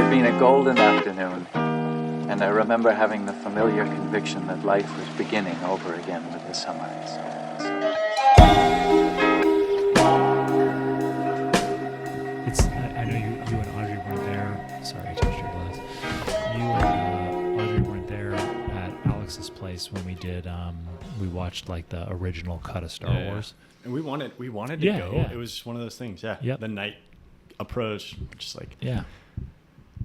had been a golden afternoon, and I remember having the familiar conviction that life was beginning over again with the sunrise. I know you and Audrey weren't there. Sorry, I touched your glass. You and Audrey weren't there at Alex's place when we did. We watched like the original cut of Star Wars. And we wanted to go. Yeah. It was just one of those things. Yeah. Yep. The night approach, just like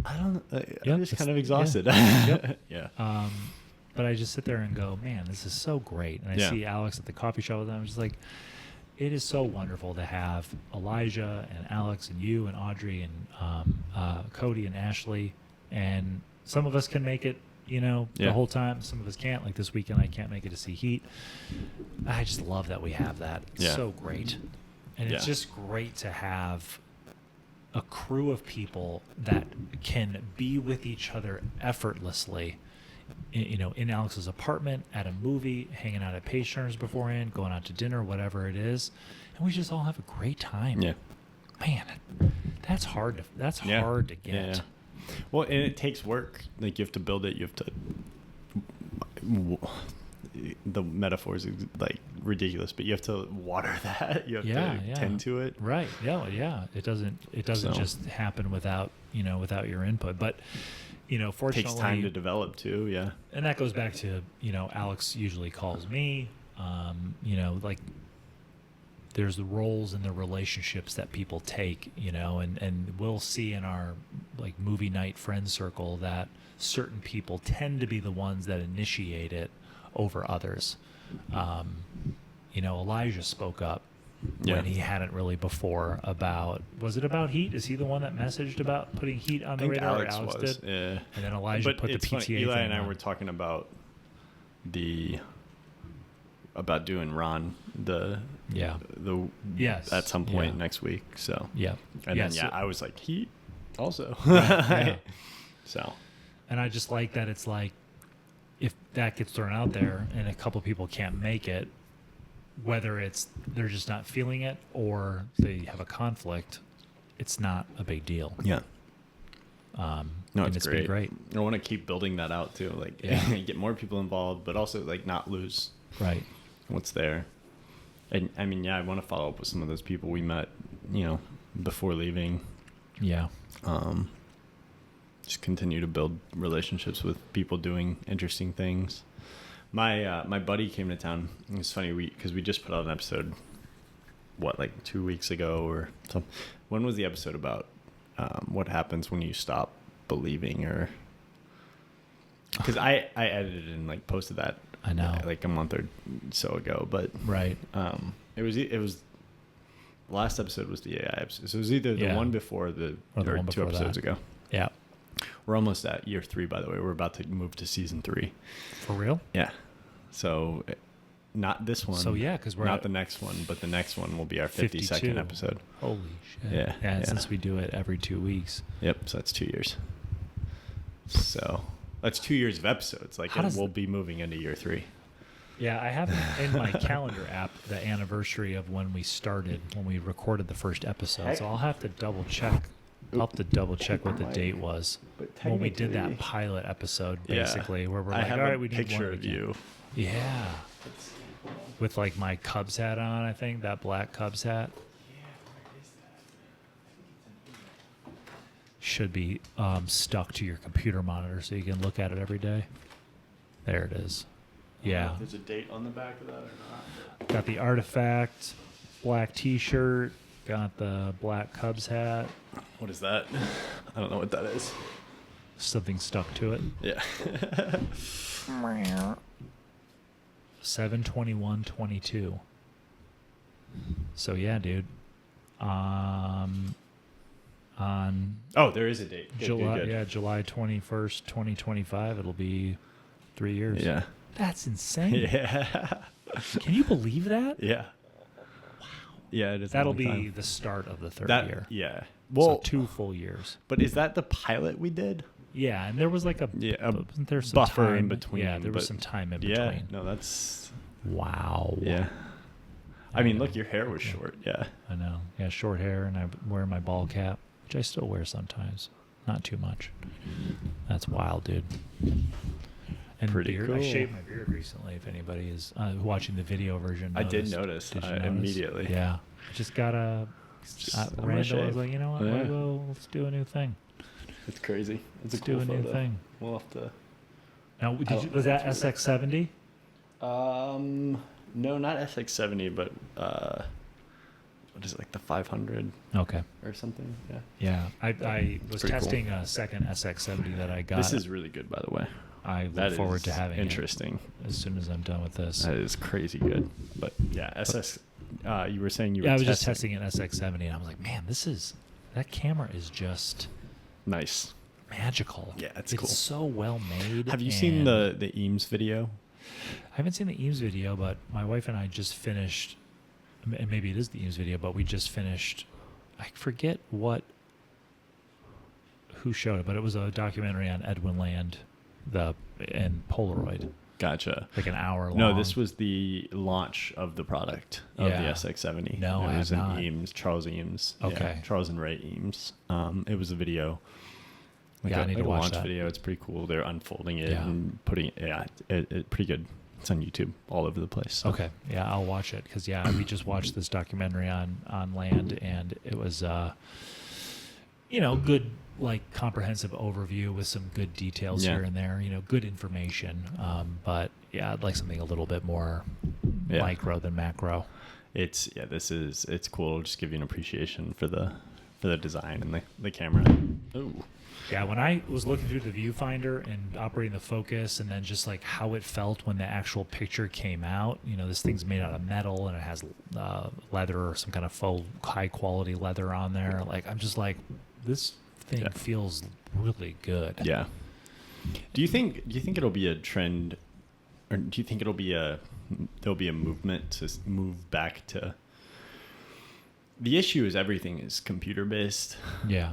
I don't. Yep. I'm just kind of exhausted. Yep. Yeah. But I just sit there and go, man, this is so great. And I see Alex at the coffee shop with them. I'm just like, it is so wonderful to have Elijah and Alex and you and Audrey and Cody and Ashley. And some of us can make it, the whole time. Some of us can't. Like this weekend, I can't make it to see Heat. I just love that we have that. It's so great. And it's just great to have a crew of people that can be with each other effortlessly, in Alex's apartment, at a movie, hanging out at Payshurns beforehand, going out to dinner, whatever it is, and we just all have a great time. Yeah, man, that's hard to get. Yeah. Well, and it takes work. Like you have to build it. You have to. The metaphor is like ridiculous, but you have to water that. You have to tend to it. Right. Yeah. It doesn't just happen without your input. But fortunately, it takes time to develop too. Yeah. And that goes back to Alex usually calls me. Like there's the roles and the relationships that people take. And we'll see in our like movie night friend circle that certain people tend to be the ones that initiate it over others. Elijah spoke up when he hadn't really before was it about Heat? Is he the one that messaged about putting Heat on the radar? Alex did? Yeah. And then Elijah put the PTA funny. Eli thing and I on. were talking about about doing Ron at some point next week. So and then I was like Heat also. So and I just like that it's like if that gets thrown out there and a couple people can't make it, whether it's they're just not feeling it or they have a conflict, it's not a big deal. Yeah. No, it's been great. I want to keep building that out too. Like get more people involved, but also like not lose what's there. And I mean, I want to follow up with some of those people we met, before leaving. Yeah. Just continue to build relationships with people doing interesting things. My buddy came to town. It's funny because we just put out an episode, like 2 weeks ago or something. When was the episode about what happens when you stop believing? Or because I edited and like posted that. I know, like a month or so ago. But it was last episode was the AI episode. So it was either the one before or the one 2 episodes ago. Yeah. We're almost at year 3, by the way. We're about to move to season 3. For real? Yeah. So, not this one. So yeah, because we're not the next one, but the next one will be our 52nd episode. Holy shit! Yeah. Since we do it every 2 weeks. Yep. So that's 2 years. So that's 2 years of episodes. Like we'll be moving into year 3. Yeah, I have in my calendar app the anniversary of when we started, when we recorded the first episode. So I'll have to double check. I'll have to double check what the date was when we did that pilot episode, basically, where we're like, all right, we need one picture of you. Yeah. With like my Cubs hat on, I think, that black Cubs hat. Should be stuck to your computer monitor so you can look at it every day. There it is. Yeah. There's a date on the back of that or not? Got the artifact, black T-shirt. Got the black Cubs hat. What is that? I don't know what that is. Something stuck to it. Yeah. 7/21/22. So yeah, dude. On there is a date. Good. July 21st, 2025. It'll be 3 years. Yeah. That's insane. Yeah. Can you believe that? Yeah. Yeah, it is. That'll be the start of the third year. Yeah. Well, so 2 full years. But is that the pilot we did? Yeah, and there was like wasn't there some buffer time in between? Yeah, there was some time in between. Yeah, no, that's wow. Yeah. I mean, look, your hair was short. Yeah. I know. Yeah, short hair, and I wear my ball cap, which I still wear sometimes. Not too much. That's wild, dude. And Pretty beard, cool. I shaved my beard recently. If anybody is watching the video version, I did notice. Did you notice? Immediately. Yeah, I just got a random. I was like, you know what? Yeah. Let's do a new thing. It's crazy. It's Let's a cool do a new photo. thing. We'll have to. Now, was that SX70? No, not SX70, but what is it, like the 500 Okay. or something? Yeah. Yeah, I was pretty testing a second SX70 that I got. This is really good, by the way. I look That forward is to having interesting. it as soon as I'm done with this. That is crazy good. But yeah, SS. You were saying you were. Yeah, I was just testing an SX70, and I was like, man, that camera is just Nice. magical. Yeah, it's cool. It's so well made. Have you seen the Eames video? I haven't seen the Eames video, but my wife and I just finished, and maybe it is the Eames video, but we just finished, I forget who showed it, but it was a documentary on Edwin Land, and Polaroid. Gotcha. Like an hour long. No, this was the launch of the product of the Yeah. SX70. No, I it was have in not. Eames, Charles Eames. Okay. Yeah, Charles and Ray Eames. It was a video. Yeah, I need to watch launch that. video. It's pretty cool. They're unfolding it Yeah. and putting it. Yeah, it pretty good. It's on YouTube all over the place. So. Okay, yeah, I'll watch it because we just watched this documentary on Land, and it was good, like comprehensive overview with some good details Yeah. here and there. Good information. But yeah, I'd like something a little bit more micro than macro. It's cool. It'll just give you an appreciation for the design and the camera. Ooh. Yeah, when I was looking through the viewfinder and operating the focus, and then just like how it felt when the actual picture came out, this thing's made out of metal and it has leather or some kind of faux high quality leather on there. Like, I'm just like, this thing feels really good. Yeah. Do you think it'll be a trend, or do you think there'll be a movement to move back to? The issue is everything is computer based. Yeah.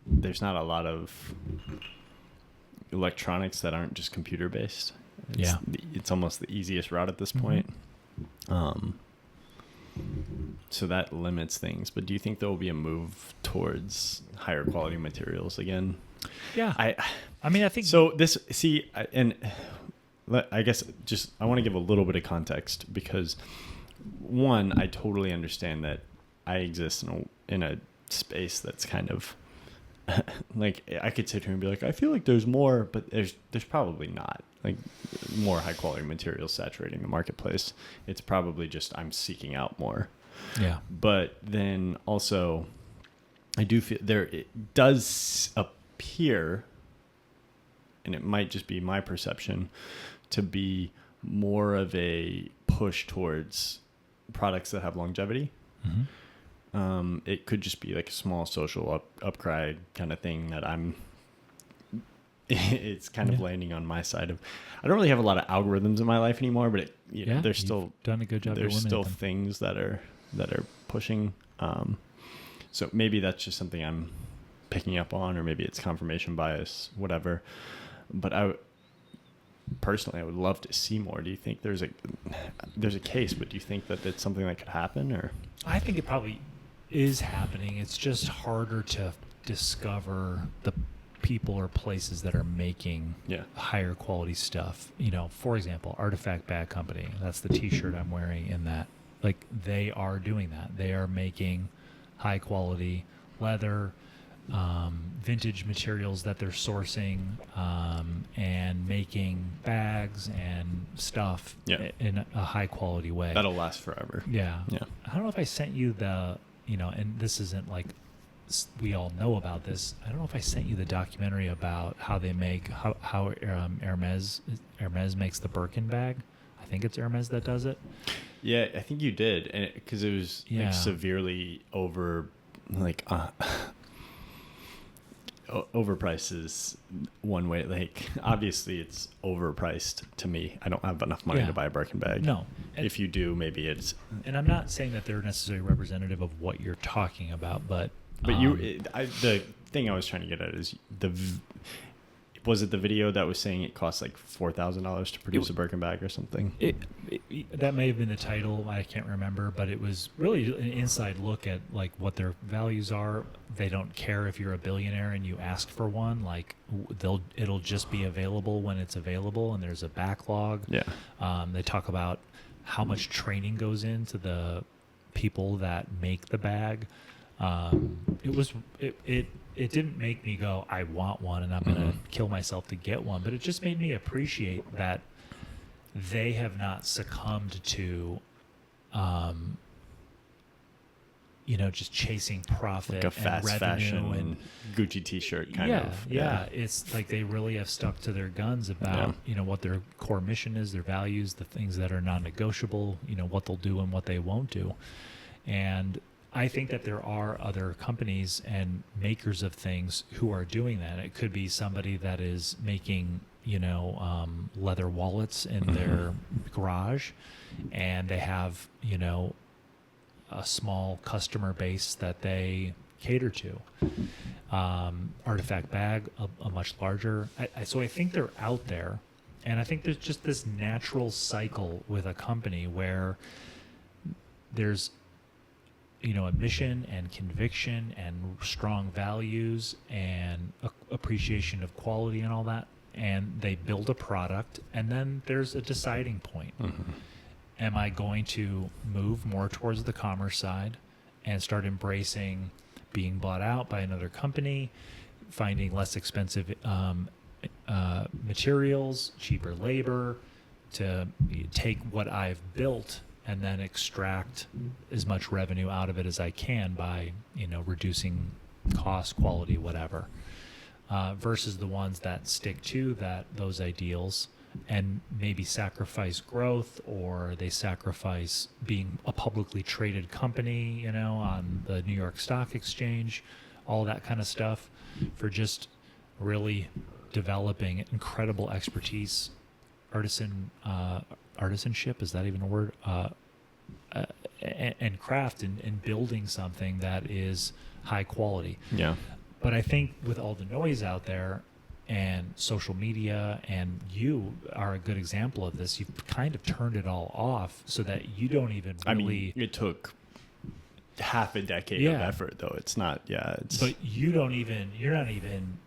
There's not a lot of electronics that aren't just computer based. It's almost the easiest route at this point. So that limits things. But do you think there will be a move towards higher quality materials again? Yeah. I mean, I think so. I guess I want to give a little bit of context because, one, I totally understand that I exist in a space that's kind of like, I could sit here and be like, I feel like there's more, but there's probably not like more high quality materials saturating the marketplace. It's probably just I'm seeking out more. Yeah. But then also, I do feel it does appear, and it might just be my perception, to be more of a push towards products that have longevity. Mm-hmm. It could just be like a small social upgrade kind of thing that it's kind of landing on my side of. I don't really have a lot of algorithms in my life anymore, but there's still done a good job. There's still things that are pushing. So maybe that's just something I'm picking up on, or maybe it's confirmation bias, whatever. But I would love to see more. Do you think there's a case, but do you think that it's something that could happen, or? I think it probably is happening. It's just harder to discover the people or places that are making higher quality stuff. For example, Artifact Bag Company. That's the T-shirt I'm wearing. In that, like, they are doing that. They are making high quality leather, vintage materials that they're sourcing, and making bags and stuff in a high quality way. That'll last forever. Yeah. I don't know if I sent you and this isn't like we all know about this. I don't know if I sent you the documentary about how they make how Hermes makes the Birkin bag. I think it's Hermes that does it. Yeah, I think you did, and because it was like severely overpriced is one way. Like, obviously it's overpriced to me. I don't have enough money to buy a Birkin bag. No. If you do, maybe it's. And I'm not saying that they're necessarily representative of what you're talking about, but the thing I was trying to get at is Was it the video that was saying it costs like $4,000 to produce a Birkin bag or something? That may have been the title. I can't remember, but it was really an inside look at like what their values are. They don't care if you're a billionaire and you ask for one. Like it'll just be available when it's available, and there's a backlog. Yeah. They talk about how much training goes into the people that make the bag. It didn't make me go, I want one and I'm going to kill myself to get one, but it just made me appreciate that they have not succumbed to, just chasing profit, like a fast and fashion and Gucci t-shirt kind of. Yeah. It's like they really have stuck to their guns about, what their core mission is, their values, the things that are non-negotiable, what they'll do and what they won't do. And I think that there are other companies and makers of things who are doing that. It could be somebody that is making, leather wallets in their garage, and they have, a small customer base that they cater to. Artifact bag, a much larger. So I think they're out there, and I think there's just this natural cycle with a company where there's a mission and conviction and strong values and appreciation of quality and all that, and they build a product, and then there's a deciding point. Am I going to move more towards the commerce side and start embracing being bought out by another company, finding less expensive materials, cheaper labor, to take what I've built and then extract as much revenue out of it as I can by, reducing cost, quality, whatever, versus the ones that stick to those ideals and maybe sacrifice growth, or they sacrifice being a publicly traded company, on the New York Stock Exchange, all that kind of stuff, for just really developing incredible expertise, artisanship, is that even a word? And craft and building something that is high quality. Yeah. But I think with all the noise out there and social media, and you are a good example of this, you've kind of turned it all off so that you don't even really... it took half a decade of effort, though. It's not, But you're not even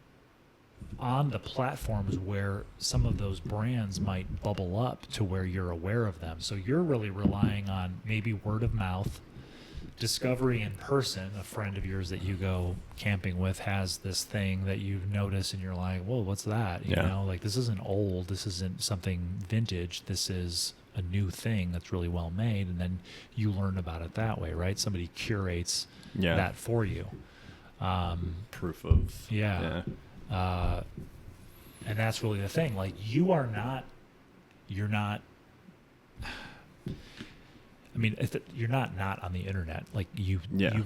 on the platforms where some of those brands might bubble up to where you're aware of them. So you're really relying on maybe word of mouth, discovery in person. A friend of yours that you go camping with has this thing that you've noticed, and you're like, whoa, what's that? You know, like, this isn't old. This isn't something vintage. This is a new thing that's really well made. And then you learn about it that way, right? Somebody curates that for you. Proof of... and that's really the thing. Like, you're not, you're not on the internet. Like, you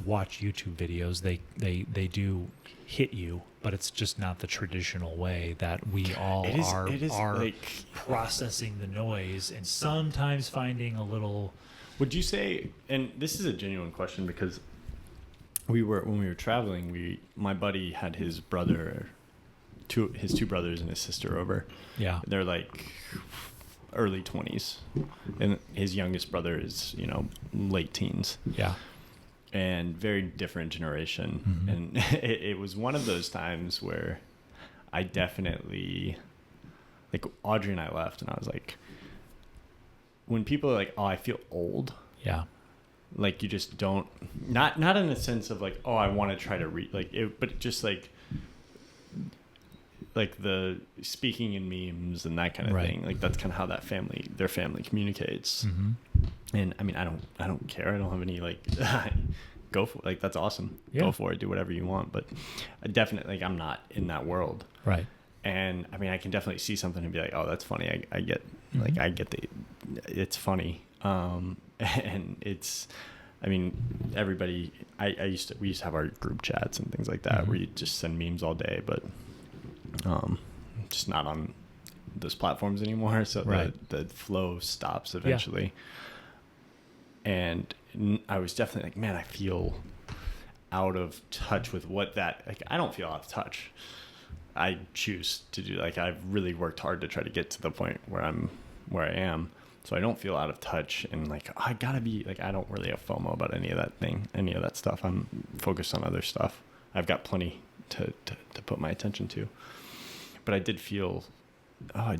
watch YouTube videos, they do hit you, but it's just not the traditional way that we all are like processing the noise and sometimes finding a little... Would you say, and this is a genuine question, because when we were traveling, my buddy had his brother, his two brothers and his sister over. Yeah. They're like early 20s, and his youngest brother is, late teens. Yeah. And very different generation. And it was one of those times where I definitely, like, Audrey and I left, and I was like, when people are like, oh, I feel old. Yeah. Like, you just don't, not in the sense of like, oh, I want to try to read, like, it, but just like the speaking in memes and that kind of thing. Like, that's kind of how their family communicates. And I mean, I don't care. I don't have any, like, go for it. Like, that's awesome. Yeah. Go for it. Do whatever you want. But I definitely, like, I'm not in that world. Right. And I mean, I can definitely see something and be like, oh, that's funny. I get, like, it's funny. And it's, I mean, everybody, we used to have our group chats and things like that where you just send memes all day, but just not on those platforms anymore. So the flow stops eventually. Yeah. And I was definitely like, man, I feel out of touch with what that, like, I don't feel out of touch. I choose to do. Like, I've really worked hard to try to get to the point where I am. So I don't feel out of touch and like, oh, I gotta be like, I don't really have FOMO about any of that stuff. I'm focused on other stuff. I've got plenty to put my attention to. But I did feel, I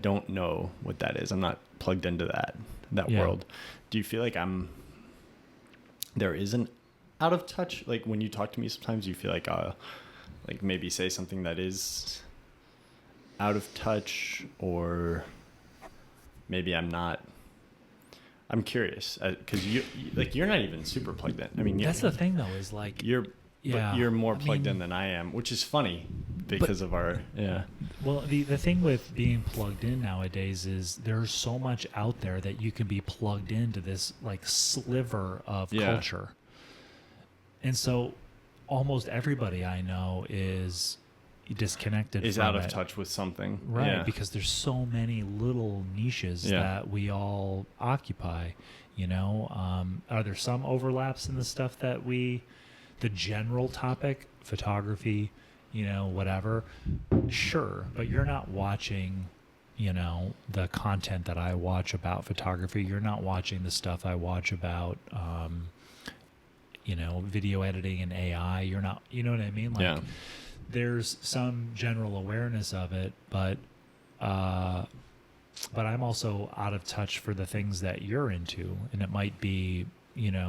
don't know what that is. I'm not plugged into that world. Do you feel like there is an out of touch? Like when you talk to me sometimes you feel like maybe say something that is out of touch, or maybe I'm not. I'm curious because you're not even super plugged in. I mean, that's the thing though, is like but you're more plugged in than I am, which is funny because of our Well, the thing with being plugged in nowadays is there's so much out there that you can be plugged into this like sliver of culture, and so almost everybody I know is disconnected, is from out of it. touch with something, right? Because there's so many little niches that we all occupy. Are there some overlaps in the stuff that the general topic, photography, whatever, sure, but you're not watching the content that I watch about photography. You're not watching the stuff I watch about video editing and AI. You're not, you know what I mean? Like, there's some general awareness of it, but I'm also out of touch for the things that you're into, and it might be,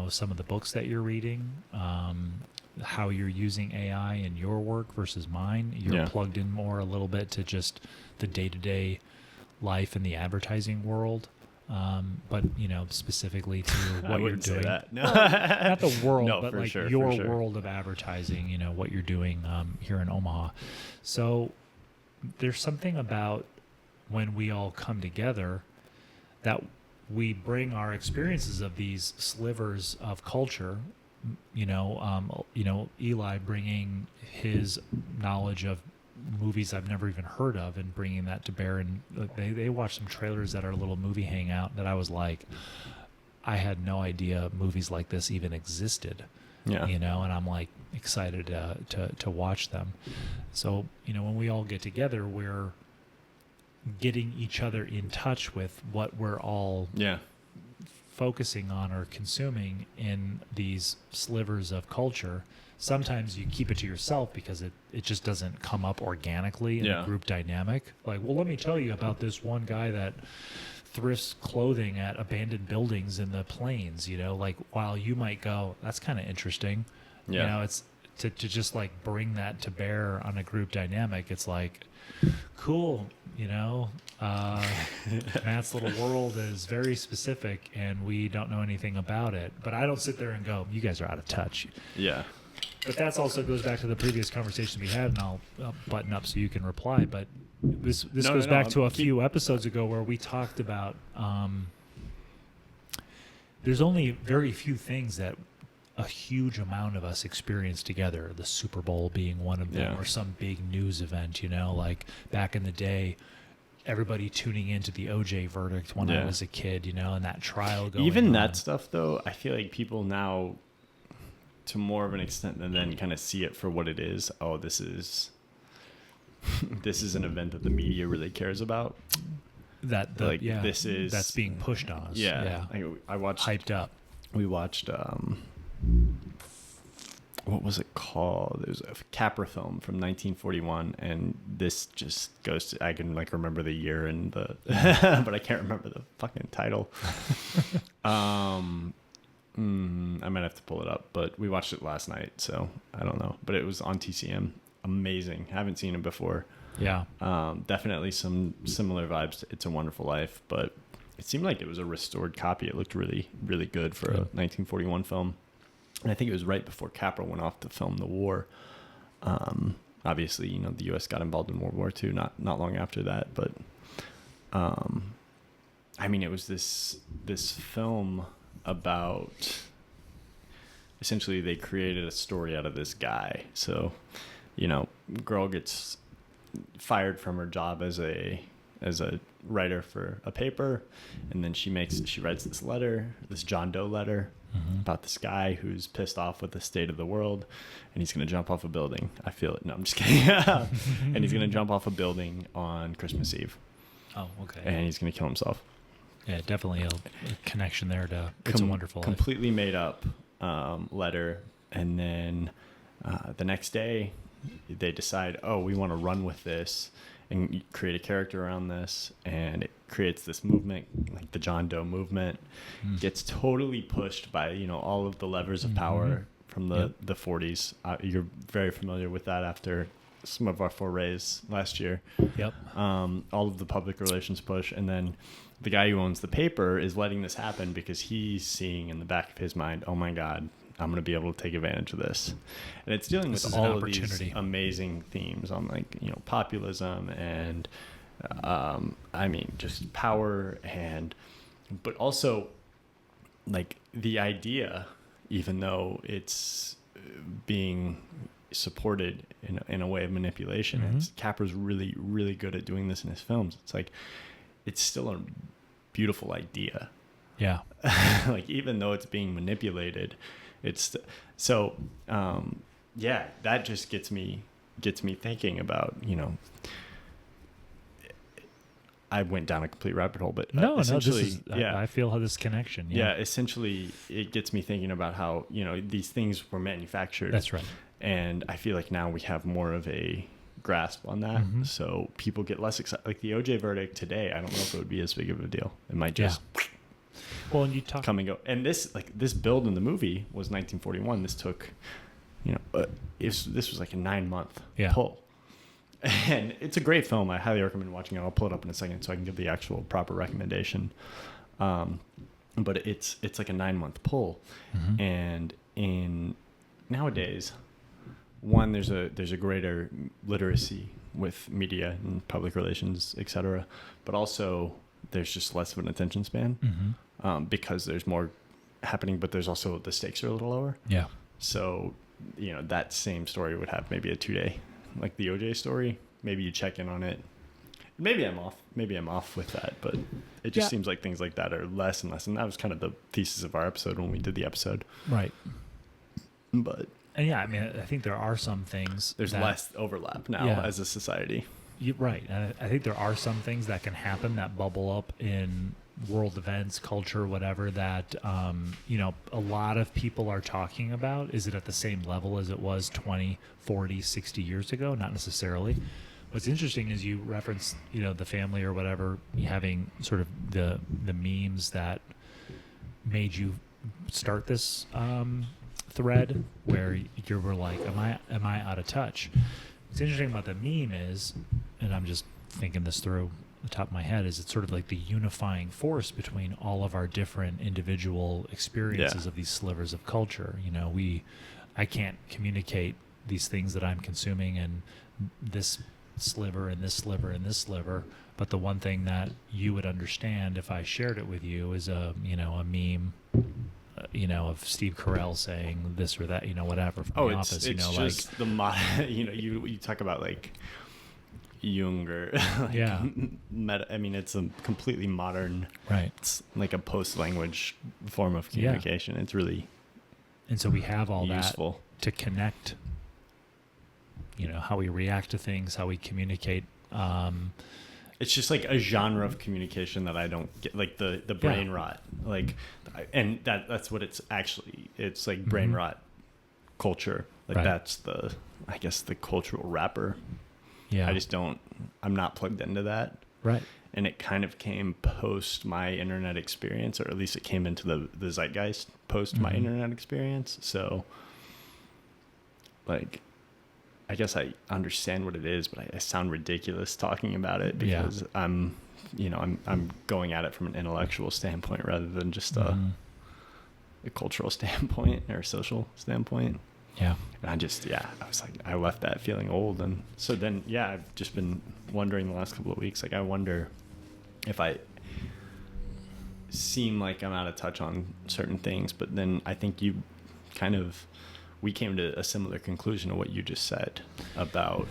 some of the books that you're reading, how you're using AI in your work versus mine. You're plugged in more a little bit to just the day-to-day life in the advertising world. But specifically to what you're doing. No. Not the world, no, but like sure, your world of advertising, what you're doing here in Omaha. So there's something about when we all come together that we bring our experiences of these slivers of culture, Eli bringing his knowledge of movies I've never even heard of and bringing that to bear. And they watched some trailers at our little movie hangout that I was like, I had no idea movies like this even existed. And I'm like excited to watch them. So, when we all get together, we're getting each other in touch with what we're all focusing on or consuming in these slivers of culture. Sometimes you keep it to yourself because it just doesn't come up organically in a group dynamic. Like, well, let me tell you about this one guy that thrifts clothing at abandoned buildings in the plains, like, while you might go, that's kind of interesting. It's to just like bring that to bear on a group dynamic. It's like, cool, Matt's little world is very specific and we don't know anything about it. But I don't sit there and go, you guys are out of touch. But that also goes back to the previous conversation we had, and I'll button up so you can reply. But this goes back to a few episodes ago where we talked about there's only very few things that a huge amount of us experience together, the Super Bowl being one of them, or some big news event, like back in the day, everybody tuning into the OJ verdict when I was a kid, and that trial going Even on. That stuff, though, I feel like people now, to more of an extent than then, kind of see it for what it is. Oh, this is an event that the media really cares about. This is that's being pushed on us. I watched, hyped up. We watched what was it called? It was a Capra film from 1941, and this just goes to, I can like remember the year and the but I can't remember the fucking title. I might have to pull it up, but we watched it last night, so I don't know. But it was on TCM. Amazing. Haven't seen it before. Definitely some similar vibes to It's a Wonderful Life, but it seemed like it was a restored copy. It looked really, really good for a 1941 film. And I think it was right before Capra went off to film the war. Obviously, the U.S. got involved in World War II not long after that. But, I mean, it was this film about, essentially they created a story out of this guy. So, girl gets fired from her job as a writer for a paper, and then she writes this John Doe letter, about this guy who's pissed off with the state of the world, and he's going to jump off a building. I feel it. No, I'm just kidding. And he's going to jump off a building on Christmas Eve. Oh, okay. And he's going to kill himself. Yeah, definitely a connection there to It's a Wonderful Life. Completely made up letter. And then the next day, they decide, we want to run with this and create a character around this, and it creates this movement, like the John Doe movement. Gets totally pushed by all of the levers of power from the 40s. You're very familiar with that after some of our forays last year. Yep. All of the public relations push, and then the guy who owns the paper is letting this happen because he's seeing in the back of his mind, oh my God, I'm going to be able to take advantage of this. And it's dealing with all of these amazing themes on populism and, just power but also like the idea, even though it's being supported in a way of manipulation. And Capra's really, really good at doing this in his films. It's like, it's still a beautiful idea. Yeah. Like, even though it's being manipulated, it's so that just gets me thinking about I went down a complete rabbit hole, but I feel how this connection. Yeah, essentially it gets me thinking about how these things were manufactured. That's right. And I feel like now we have more of a grasp on that, so people get less excited. Like the OJ verdict today, I don't know if it would be as big of a deal. It might just. Well, and you talk come and go. And this build in the movie was 1941. This took, this was like a 9-month pull. And it's a great film. I highly recommend watching it. I'll pull it up in a second so I can give the actual proper recommendation. But it's like a 9-month pull. And in nowadays, one, there's a greater literacy with media and public relations, etc. But also there's just less of an attention span. Because there's more happening, but there's also the stakes are a little lower. Yeah. So, that same story would have maybe a 2-day, like the OJ story. Maybe you check in on it. Maybe I'm off with that, but it just seems like things like that are less and less. And that was kind of the thesis of our episode when we did the episode. Right. But. And I think there are some things. There's less overlap now as a society. Right. And I think there are some things that can happen that bubble up in world events, culture, whatever, that a lot of people are talking about. Is it at the same level as it was 20, 40, 60 years ago? Not necessarily. What's interesting is you reference the family or whatever having sort of the memes that made you start this thread where you were like, am I out of touch? What's interesting about the meme is, and I'm just thinking this through the top of my head, is it's sort of like the unifying force between all of our different individual experiences of these slivers of culture. I can't communicate these things that I'm consuming in this sliver and this sliver and this sliver, but the one thing that you would understand if I shared it with you is a meme of Steve Carell saying this or that, whatever from The Office. It's just the you talk about like Jung it's a completely modern, right? It's like a post-language form of communication. It's really, and so we have all useful that to connect. How we react to things, how we communicate. It's just like a genre of communication that I don't get, like the brain rot, like, and that's what it's actually. It's like brain rot culture. Like that's I guess the cultural wrapper. Yeah. I'm not plugged into that. Right. And it kind of came post my internet experience, or at least it came into the zeitgeist post my internet experience. So like, I guess I understand what it is, but I sound ridiculous talking about it because I'm going at it from an intellectual standpoint rather than just a cultural standpoint or a social standpoint. Yeah. And I was like, I left that feeling old. And so then, I've just been wondering the last couple of weeks, like I wonder if I seem like I'm out of touch on certain things, but then I think we came to a similar conclusion of what you just said about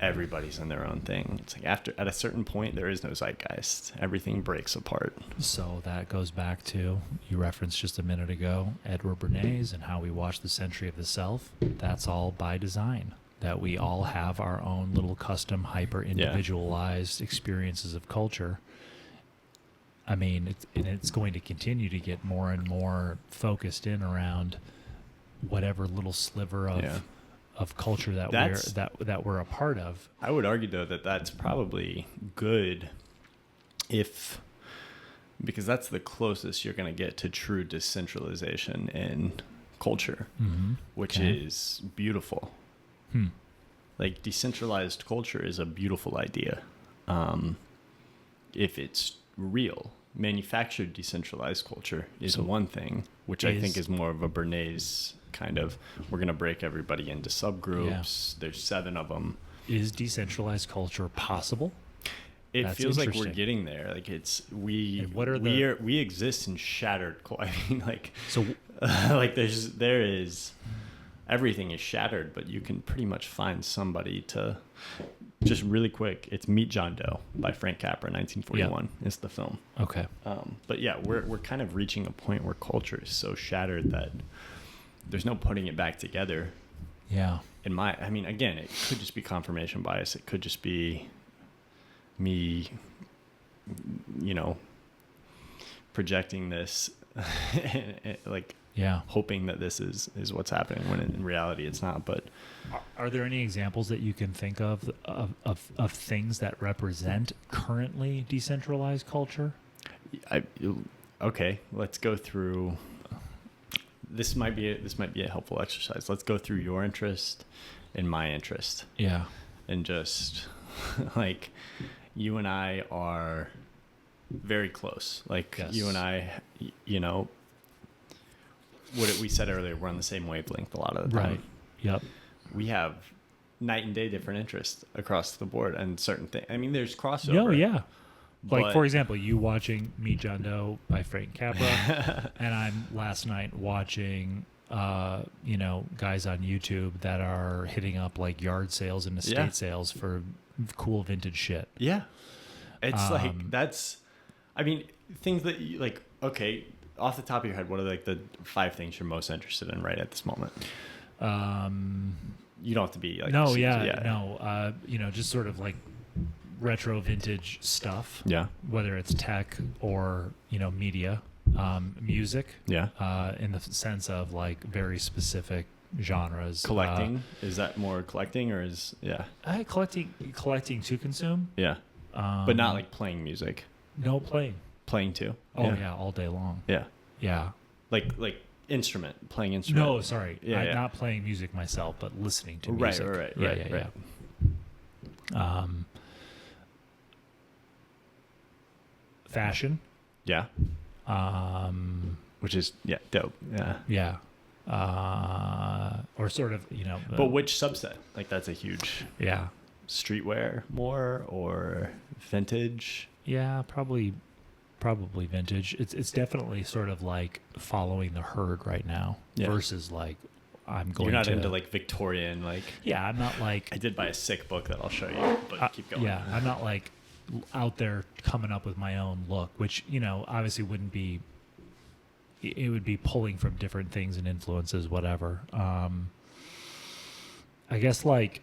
everybody's in their own thing. It's like at a certain point, there is no zeitgeist. Everything breaks apart. So that goes back to, you referenced just a minute ago, Edward Bernays and how we watch The Century of the Self. That's all by design. That we all have our own little custom, hyper-individualized experiences of culture. I mean, it's going to continue to get more and more focused in around whatever little sliver of culture that we're a part of. I would argue, though, that that's probably good because that's the closest you're going to get to true decentralization in culture, which is beautiful. Like, decentralized culture is a beautiful idea. If it's real. Manufactured decentralized culture is one thing, which I think is more of a Bernays kind of, we're going to break everybody into subgroups. There's 7 of them. Is decentralized culture possible? It feels like we're getting there. Like we exist in shattered. I mean, like, so like there is everything is shattered, but you can pretty much find somebody to. Just really quick, it's Meet John Doe by Frank Capra, 1941. Is the film. Okay. But yeah, we're kind of reaching a point where culture is so shattered that there's no putting it back together. Yeah. I mean, again, it could just be confirmation bias. It could just be me, projecting this, like, hoping that this is what's happening when in reality it's not. But are there any examples that you can think of things that represent currently decentralized culture? Okay, let's go through. This might be a helpful exercise. Let's go through your interest and my interest. Yeah. And just like you and I are very close. Like you and I, what we said earlier, we're on the same wavelength a lot of the time. Right. Yep. We have night and day different interests across the board and certain things. I mean, there's crossover. Oh, yeah. Like, for example, you watching Meet John Doe by Frank Capra, and I'm last night watching, guys on YouTube that are hitting up like yard sales and estate sales for cool vintage shit. Yeah. It's things that you like, okay, off the top of your head, what are like the 5 things you're most interested in right at this moment? You don't have to be like, just sort of like retro vintage stuff. Yeah. Whether it's tech or, media, music. Yeah. In the sense of like very specific genres. Collecting. Is that more collecting or is, collecting to consume. Yeah. But not like playing music. No, playing. Playing too. Oh yeah, all day long. Yeah. Yeah. Like playing instrument. No, sorry. Not playing music myself, but listening to music. Right. Fashion. Yeah. Which is dope. Yeah. Yeah. Or sort of, but which subset? Like that's a huge. Yeah. Streetwear more or vintage? Yeah, probably vintage. It's definitely sort of like following the herd right now versus like I'm going. You're not into like Victorian like. Yeah, I'm not like. I did buy a sick book that I'll show you, but keep going. Yeah, I'm not like out there coming up with my own look, which obviously wouldn't be. It would be pulling from different things and influences, whatever. I guess like.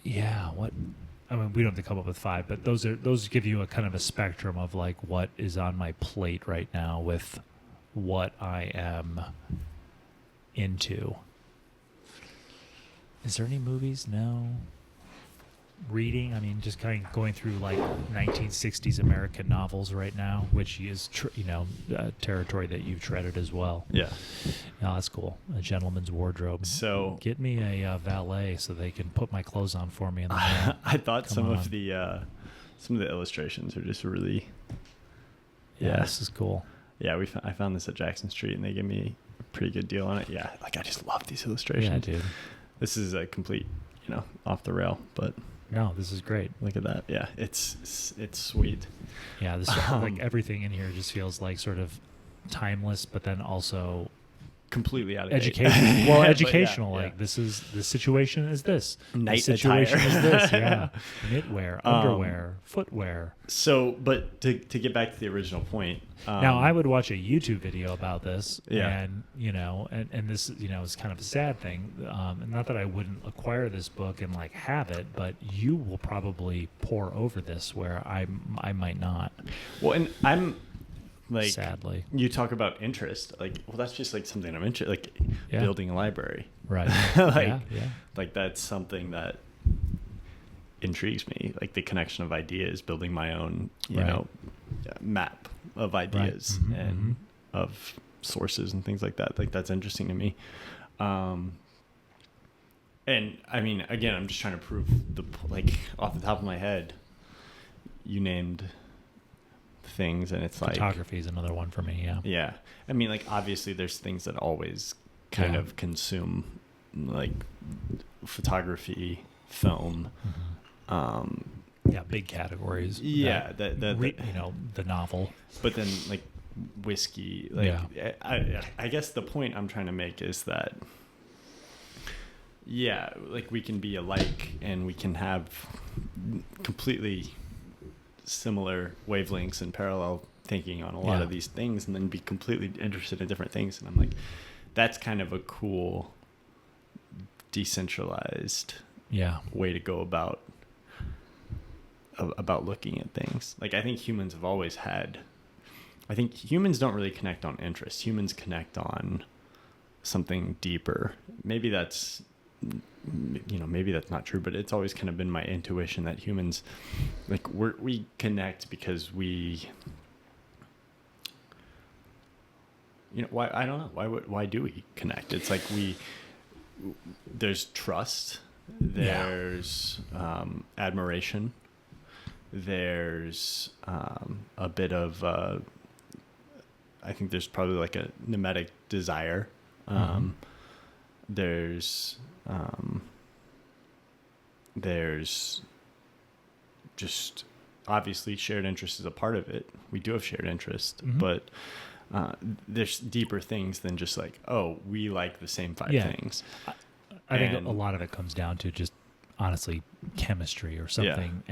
Yeah, what? I mean, we don't have to come up with 5, but those give you a kind of a spectrum of like what is on my plate right now with what I am into. Is there any movies? No. Reading? I mean, just kind of going through like 1960s American novels right now, which is territory that you've treaded as well. Yeah. Oh, that's cool. A Gentleman's Wardrobe. So get me a valet so they can put my clothes on for me in the mail. I thought some of the illustrations are just really. Yeah, this is cool. Yeah, I found this at Jackson Street and they gave me a pretty good deal on it. Yeah, like I just love these illustrations. Yeah, dude. This is a complete, off the rail, but. No, this is great. Look at that. Yeah, it's sweet. Yeah, this like everything in here just feels like sort of timeless, but then also completely out of education. Well, educational. Yeah. Like this situation is this. Night the situation attire. is this. Yeah. Knitwear, underwear, footwear. So, but to get back to the original point. Now I would watch a YouTube video about this, Yeah. and and this is kind of a sad thing. And not that I wouldn't acquire this book and like have it, but you will probably pour over this where I might not. Well, and I'm like, sadly, you talk about interest, like, well, that's just like something I'm interested, like building a library, right? Like, yeah. Like that's something that intrigues me, like the connection of ideas, building my own, you know, map of ideas and of sources and things like that. Like that's interesting to me. And I mean, again, I'm just trying to prove like off the top of my head, you named things and it's like photography is another one for me. Yeah. I mean, like obviously there's things that always kind of consume, like photography, film, big categories. Yeah, the novel. But then like whiskey, like I guess the point I'm trying to make is that like we can be alike and we can have completely similar wavelengths and parallel thinking on a lot of these things, and then be completely interested in different things. And I'm like, that's kind of a cool decentralized way to go about looking at things. Like I think humans have always had, I think humans don't really connect on interest. Humans connect on something deeper. Maybe that's not true, but it's always kind of been my intuition that humans, like we connect because we, why, I don't know, why do we connect? It's like there's trust, there's admiration, there's a bit of I think there's probably like a mimetic desire. There's just obviously shared interest is a part of it. We do have shared interest, but there's deeper things than just like, oh, we like the same five things. I think a lot of it comes down to just honestly chemistry or something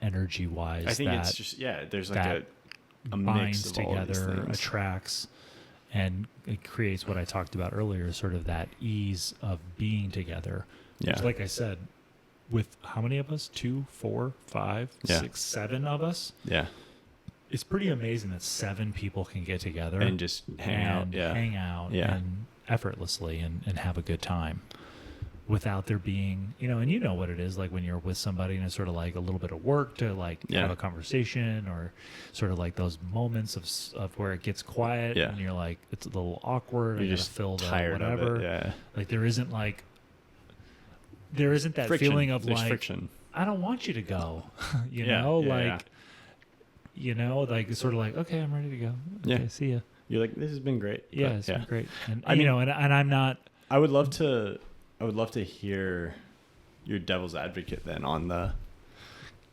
energy wise. I think it's just there's like a mix binds of all together, these things. attracts, and it creates what I talked about earlier, sort of that ease of being together. Yeah. Which, like I said, with how many of us? 2, 4, 5, 6, 7 of us. Yeah. It's pretty amazing that 7 people can get together and just hang out and effortlessly and have a good time without there being, and what it is like when you're with somebody and it's sort of like a little bit of work to like have a conversation, or sort of like those moments of where it gets quiet and you're like, it's a little awkward. You're just fill tired the whatever. of it. Like there isn't that friction. feeling of There's like, friction. I don't want you to go, like it's sort of like, okay, I'm ready to go. Okay, see ya. You're like, this has been great. Yeah, it's been great. And and I'm not. I would love to hear your devil's advocate then on the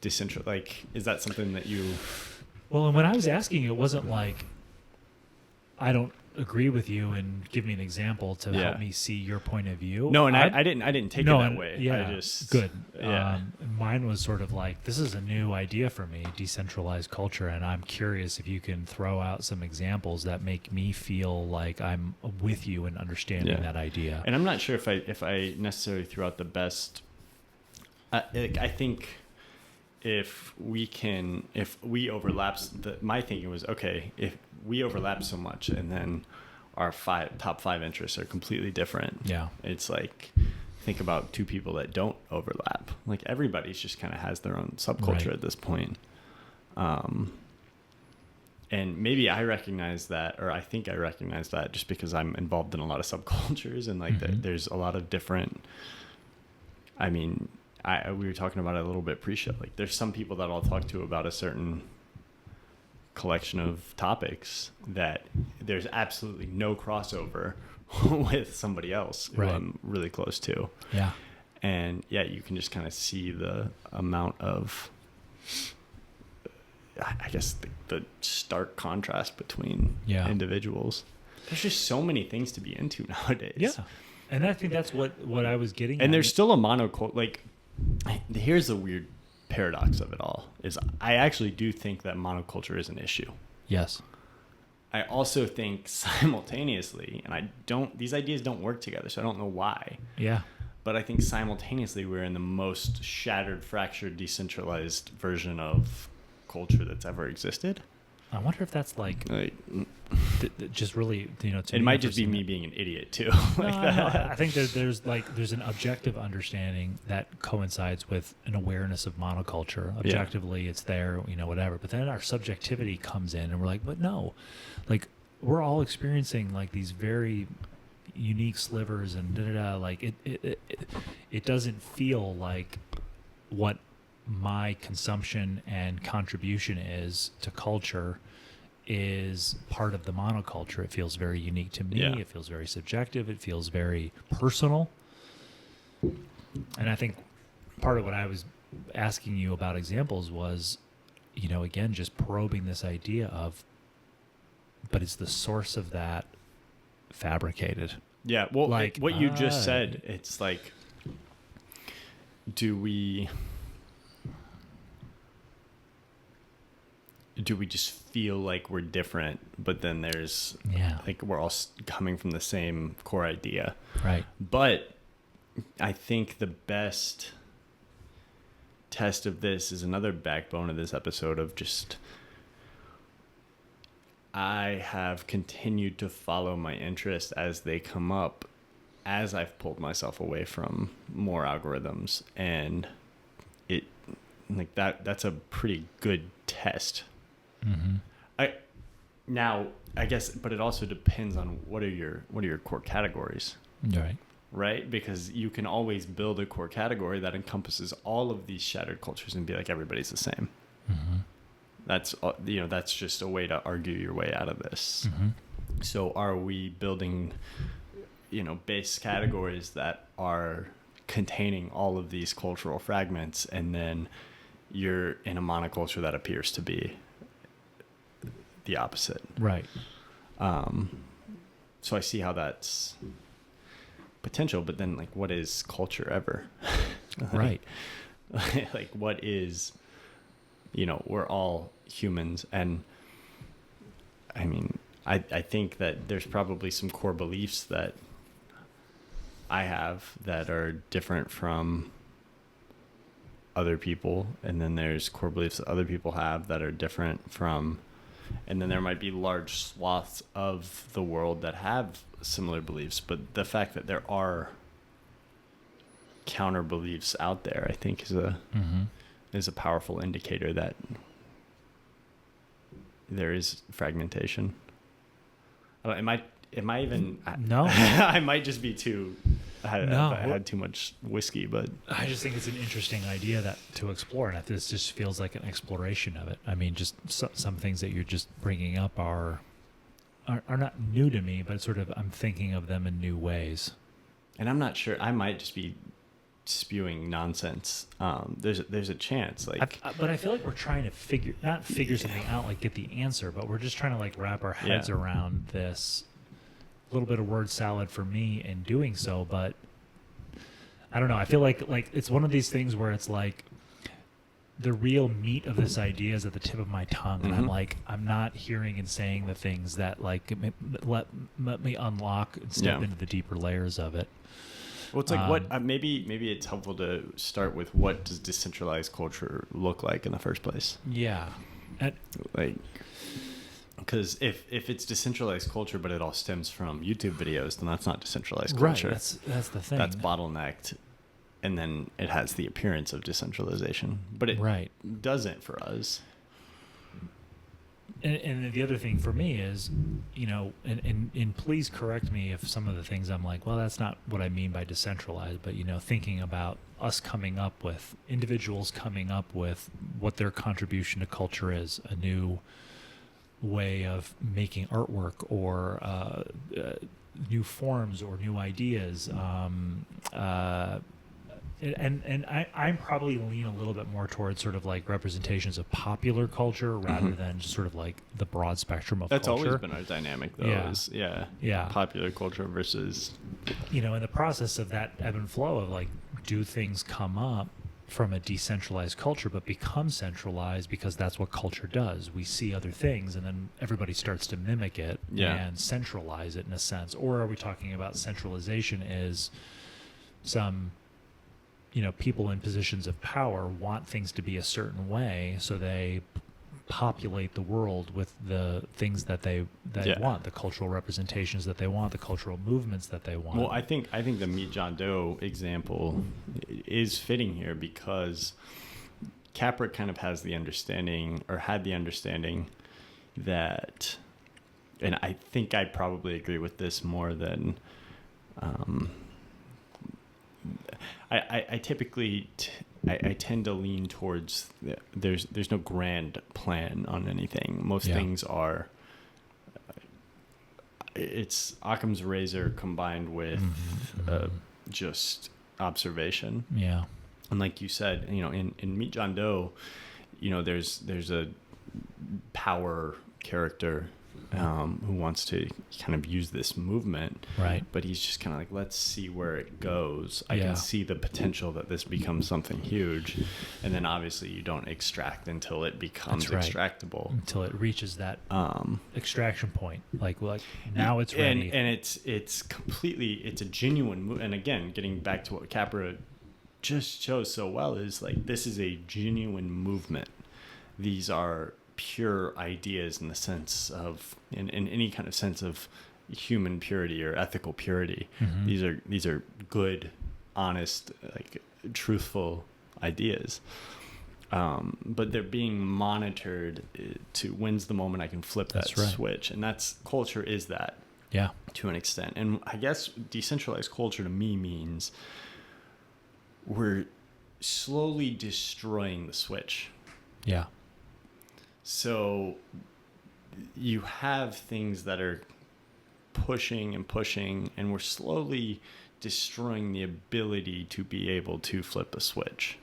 decentral. Like, is that something that you? Well, and when I was asking, it wasn't like I don't agree with you and give me an example to help me see your point of view. No, and I didn't take it that way. Yeah, I just good. Yeah. Mine was sort of like, this is a new idea for me, decentralized culture, and I'm curious if you can throw out some examples that make me feel like I'm with you in understanding that idea. And I'm not sure if I necessarily threw out the best. I think if we overlap, my thinking was, okay, if we overlap so much and then our top 5 interests are completely different. Yeah. It's like, think about 2 people that don't overlap. Like everybody's just kind of has their own subculture at this point. And maybe I recognize that, or I think I recognize that just because I'm involved in a lot of subcultures and like there's a lot of different, I mean, we were talking about it a little bit pre-show. Like there's some people that I'll talk to about a certain collection of topics that there's absolutely no crossover with somebody else who I'm really close to. Yeah. And you can just kind of see the amount of, I guess, the stark contrast between individuals. there's just so many things to be into nowadays. Yeah. And I think that's what I was getting at. And there's still a monoculture. Like, here's the weird paradox of it all, is I actually do think that monoculture is an issue. Yes. I also think simultaneously, and these ideas don't work together, so I don't know why. Yeah. But I think simultaneously we're in the most shattered, fractured, decentralized version of culture that's ever existed. I wonder if that's like just really, to it might just be me being an idiot too. I think there's an objective understanding that coincides with an awareness of monoculture. Objectively, it's there, whatever. But then our subjectivity comes in, and we're like, but no, like we're all experiencing like these very unique slivers, and like it doesn't feel like what my consumption and contribution is to culture is part of the monoculture. It feels very unique to me. It feels very subjective. It feels very personal. And I think part of what I was asking you about examples was, again, just probing this idea of, but is the source of that fabricated? Yeah. Well, like what you just said, it's like, do we just feel like we're different, but then there's like we're all coming from the same core idea, right? But I think the best test of this is another backbone of this episode of just, I have continued to follow my interests as they come up, as I've pulled myself away from more algorithms, and it like that's a pretty good test. Mm-hmm. I guess, but it also depends on what are your core categories, right? Because you can always build a core category that encompasses all of these shattered cultures and be like, everybody's the same. Mm-hmm. That's just a way to argue your way out of this. Mm-hmm. So are we building base categories that are containing all of these cultural fragments, and then you're in a monoculture that appears to be the opposite, right? So I see how that's potential, but then like, what is culture ever? Right. Like what is, we're all humans, and I mean, I think that there's probably some core beliefs that I have that are different from other people, and then there's core beliefs that other people have that are different from, and then there might be large swaths of the world that have similar beliefs, but the fact that there are counter beliefs out there, I think is a powerful indicator that there is fragmentation. Am I even? No. I might just be too. I had too much whiskey, but I just think it's an interesting idea to explore, and this just feels like an exploration of it. I mean, just some things that you're just bringing up are not new to me, but sort of I'm thinking of them in new ways. And I'm not sure. I might just be spewing nonsense. There's a chance, like, but I feel like we're trying to figure something out, like get the answer, but we're just trying to like wrap our heads around this. Little bit of word salad for me in doing so, but I don't know. I feel like it's one of these things where it's like the real meat of this idea is at the tip of my tongue, and I'm not hearing and saying the things that like let me unlock and step into the deeper layers of it. Well, it's like maybe it's helpful to start with, what does decentralized culture look like in the first place? Yeah, because if it's decentralized culture, but it all stems from YouTube videos, then that's not decentralized culture. Right, that's the thing. That's bottlenecked, and then it has the appearance of decentralization, but it doesn't for us. And the other thing for me is, and please correct me if some of the things I'm like, well, that's not what I mean by decentralized, but, thinking about us individuals coming up with what their contribution to culture is, a new way of making artwork, or new forms or new ideas, I'm probably lean a little bit more towards sort of like representations of popular culture rather than just sort of like the broad spectrum of That's culture. always been our dynamic, though. Popular culture versus, in the process of that ebb and flow of like, do things come up from a decentralized culture but become centralized because that's what culture does. We see other things and then everybody starts to mimic it and centralize it in a sense. Or are we talking about centralization is some people in positions of power want things to be a certain way, so they populate the world with the things that they want, the cultural representations that they want, the cultural movements that they want. Well, I think the Meet John Doe example is fitting here because Capra kind of has the understanding, or had the understanding, that, and I think I probably agree with this more than I typically I tend to lean towards there's no grand plan on anything. Most things are it's Occam's razor combined with just observation. Yeah. And like you said, in Meet John Doe, there's a power character who wants to kind of use this movement, right? But he's just kind of like, let's see where it goes. I can see the potential that this becomes something huge, and then obviously you don't extract until it becomes extractable, until it reaches that extraction point. Like now it's ready, and it's completely, it's a genuine move. And again, getting back to what Capra just shows so well is like, this is a genuine movement. These are pure ideas in the sense of in any kind of sense of human purity or ethical purity. These are good, honest, like truthful ideas, but they're being monitored to when's the moment I can flip that switch. And that's culture, is that to an extent. And I guess decentralized culture to me means we're slowly destroying the switch. So you have things that are pushing, and we're slowly destroying the ability to be able to flip a switch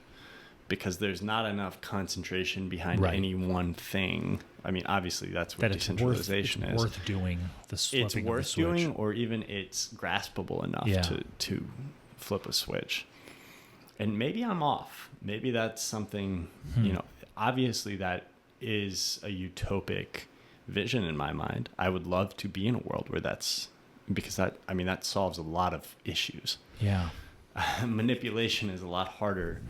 because there's not enough concentration behind any one thing. I mean, obviously that's what decentralization is. It's worth doing the flipping It's of worth the switch. doing, or even it's graspable enough to flip a switch. And maybe I'm off. Maybe that's something, obviously that is a utopic vision in my mind. I would love to be in a world where that's, because that solves a lot of issues. Manipulation is a lot harder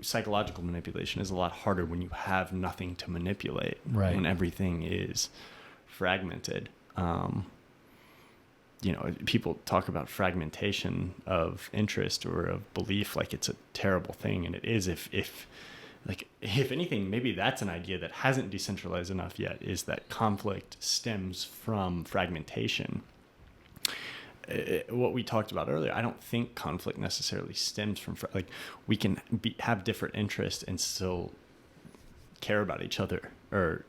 psychological manipulation is a lot harder when you have nothing to manipulate, when everything is fragmented. People talk about fragmentation of interest or of belief like it's a terrible thing, and it is if anything, maybe that's an idea that hasn't decentralized enough yet, is that conflict stems from fragmentation. What we talked about earlier, I don't think conflict necessarily stems from, we can have different interests and still care about each other, or,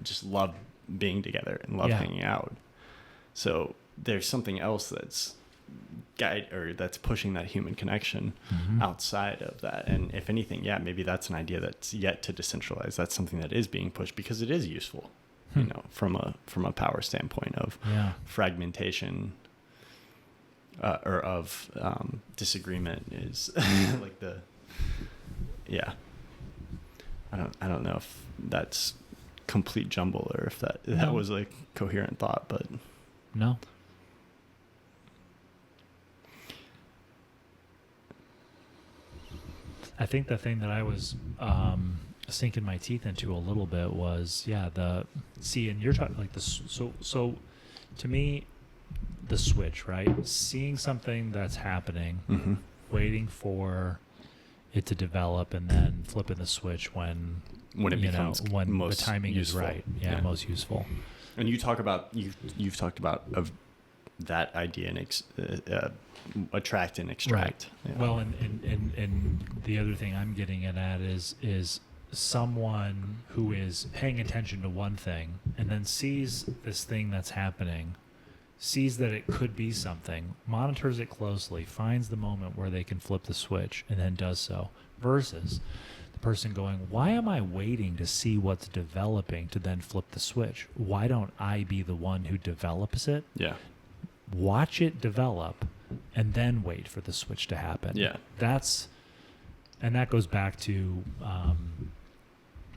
just love being together and love hanging out. So there's something else that's pushing that human connection outside of that. And if anything, maybe that's an idea that's yet to decentralize. That's something that is being pushed because it is useful, from a power standpoint of fragmentation, or of disagreement is like I don't know if that's complete jumble or if that was like coherent thought, but no. I think the thing that I was sinking my teeth into a little bit was, and you're talking like this. So to me, the switch, right? Seeing something that's happening, waiting for it to develop, and then flipping the switch when it becomes when most the timing useful. is right. Most useful. And you've talked about of that idea and attract and extract. Right. Well, and the other thing I'm getting at is someone who is paying attention to one thing and then sees this thing that's happening, sees that it could be something, monitors it closely, finds the moment where they can flip the switch, and then does so, versus the person going, why am I waiting to see what's developing to then flip the switch? Why don't I be the one who develops it? Yeah. Watch it develop and then wait for the switch to happen. Yeah. And that goes back to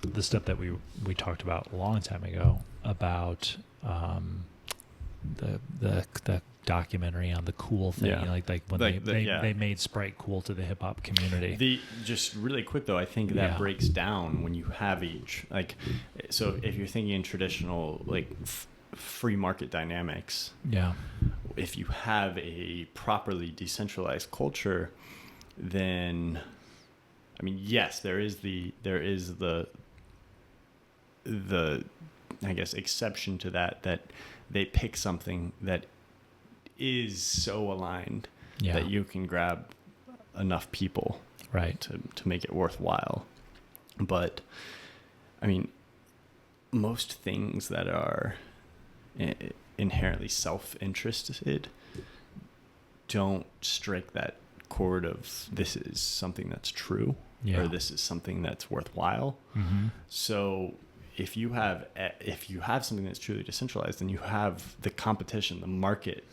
the stuff that we talked about a long time ago about the documentary on the cool thing, like when they made Sprite cool to the hip hop community. Just really quick though, I think that breaks down when you have each, like, so if you're thinking in traditional like free market dynamics, if you have a properly decentralized culture, then I mean, yes, there is the I guess exception to that they pick something that is so aligned that you can grab enough people to make it worthwhile. But I mean, most things that are inherently self-interested don't strike that chord of this is something that's true or this is something that's worthwhile. So if you have something that's truly decentralized, then you have the competition, the market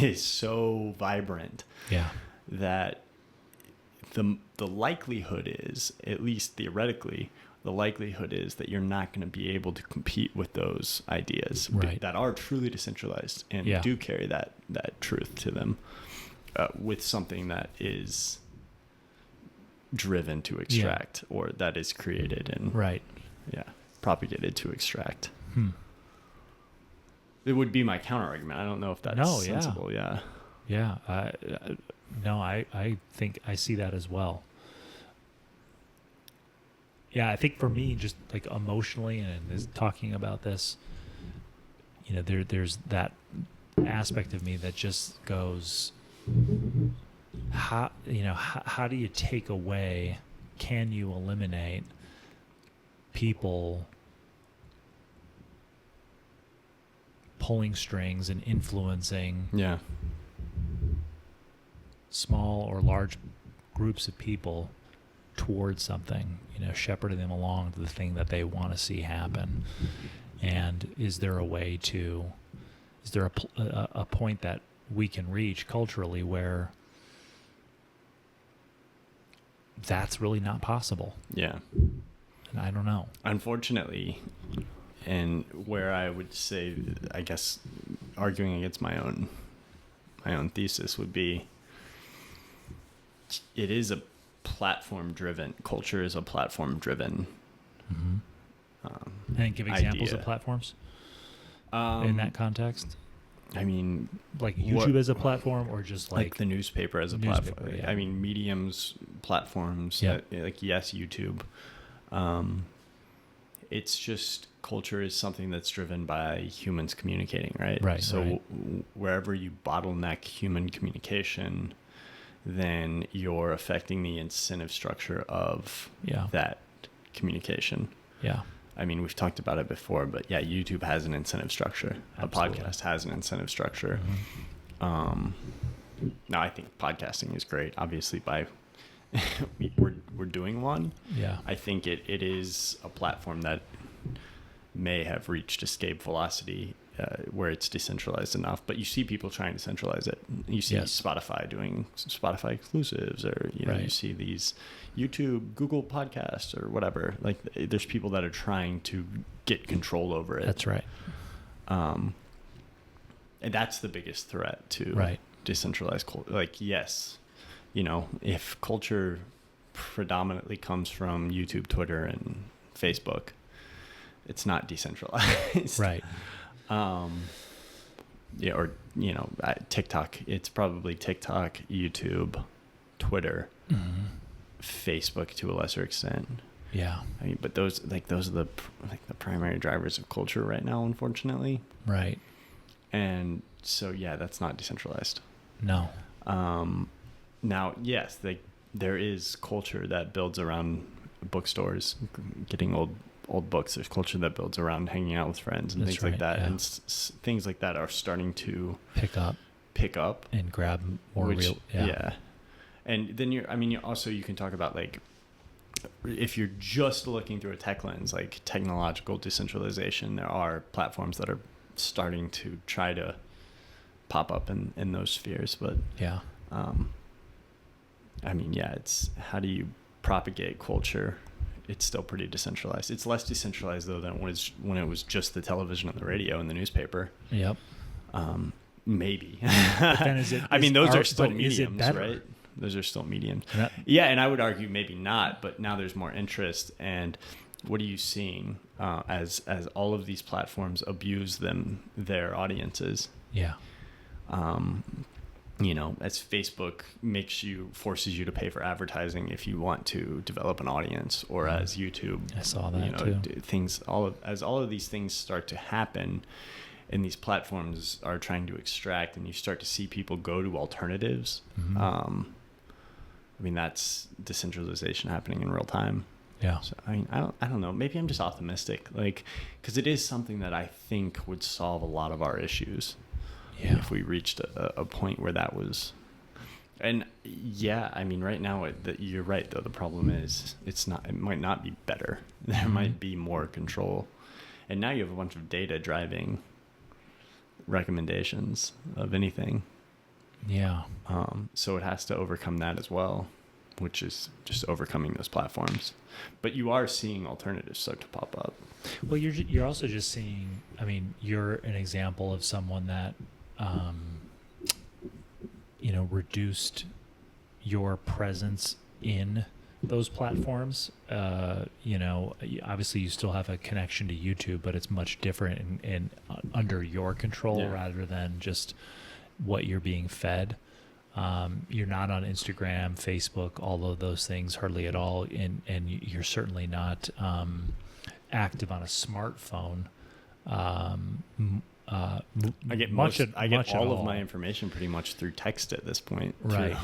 is so vibrant that the likelihood is, at least theoretically, the likelihood is that you're not going to be able to compete with those ideas that are truly decentralized and do carry that truth to them with something that is driven to extract or that is created and propagated to extract. It would be my counter argument. I don't know if that's sensible. I think I see that as well. Yeah, I think for me, just like emotionally and talking about this, there's that aspect of me that just goes, how do you take away, can you eliminate people pulling strings and influencing small or large groups of people towards something, shepherding them along to the thing that they want to see happen? And is there a point that we can reach culturally where that's really not possible? And I don't know. Unfortunately, and where I would say, I guess, arguing against my own thesis would be, it is a platform-driven culture. Is a platform-driven. And give examples idea of platforms in that context. I mean, like YouTube as a platform, or just like the newspaper as a platform. I mean, mediums, platforms. Like YouTube. It's just culture is something that's driven by humans communicating, right? So wherever you bottleneck human communication, then you're affecting the incentive structure of that communication. I mean, we've talked about it before, but YouTube has an incentive structure. Absolutely. A podcast has an incentive structure. Now, I think podcasting is great. Obviously, we're doing one. I think it is a platform that may have reached escape velocity where it's decentralized enough, but you see people trying to centralize it. You see Spotify doing Spotify exclusives, or you see these YouTube, Google podcasts, or whatever. Like, there's people that are trying to get control over it. That's right. And that's the biggest threat to decentralized culture. Like, yes, if culture predominantly comes from YouTube, Twitter, and Facebook, it's not decentralized. Or TikTok. It's probably TikTok, YouTube, Twitter, Facebook to a lesser extent. I mean, but those are the primary drivers of culture right now, unfortunately. And so that's not decentralized. No. Now, yes, there is culture that builds around bookstores, getting old old books. There's culture that builds around hanging out with friends and things like that. Yeah. And things like that are starting to pick up and grab more real. Yeah. And then you can talk about like, if you're just looking through a tech lens, like technological decentralization, there are platforms that are starting to try to pop up in those spheres. But yeah, it's how do you propagate culture? It's still pretty decentralized. It's less decentralized though than it was when it was just the television and the radio and the newspaper. Yep. Maybe. But then those are still mediums, right? Those are still mediums. Yeah, and I would argue maybe not, but now there's more interest. And what are you seeing as all of these platforms abuse their audiences? Yeah. As Facebook forces you to pay for advertising if you want to develop an audience, or as YouTube, I saw that too. As all of these things start to happen, and these platforms are trying to extract, and you start to see people go to alternatives. Mm-hmm. That's decentralization happening in real time. Yeah. So, I don't know. Maybe I'm just optimistic, because it is something that I think would solve a lot of our issues. Yeah. If we reached a point where that was, and right now you're right though. The problem is it might not be better. There might be more control, and now you have a bunch of data driving recommendations of anything. Yeah. So it has to overcome that as well, which is just overcoming those platforms. But you are seeing alternatives start to pop up. Well, you're also just seeing. You're an example of someone that, reduced your presence in those platforms. Obviously you still have a connection to YouTube, but it's much different and under your control rather than just what you're being fed. You're not on Instagram, Facebook, all of those things hardly at all, and you're certainly not active on a smartphone. I get all of my information pretty much through text at this point, right?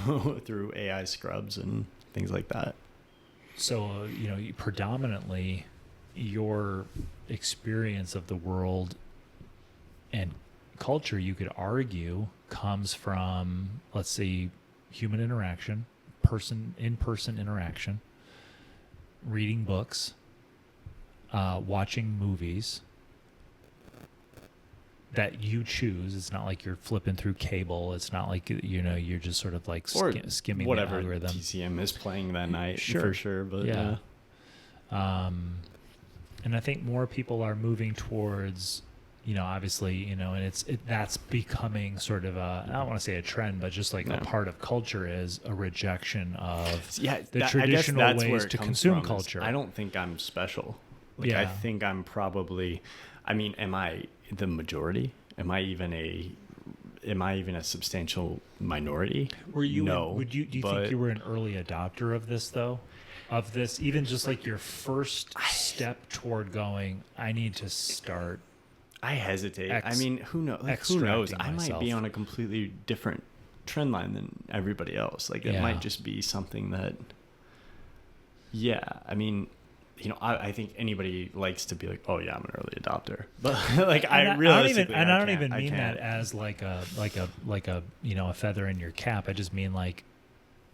Through AI scrubs and things like that. So predominantly your experience of the world and culture, you could argue, comes from, let's say, human interaction, in-person interaction, reading books, watching movies that you choose. It's not like you're flipping through cable. It's not like you're just sort of like skimming whatever the algorithm. TCM is playing that night, for sure. But yeah. And I think more people are moving towards, obviously, and that's becoming sort of I don't want to say a trend, but just like a part of culture is a rejection of the traditional ways to consume culture. I don't think I'm special. I think I'm probably, am I the majority? Am I even a substantial minority? Were you? No. Do you think you were an early adopter of this though? Of this, even just like your first step toward going, I need to start. I hesitate. Who knows? Who knows? I might be on a completely different trend line than everybody else. It might just be something that. Yeah, I think anybody likes to be like, oh yeah, I'm an early adopter, but I don't even mean that as like a a feather in your cap. I just mean like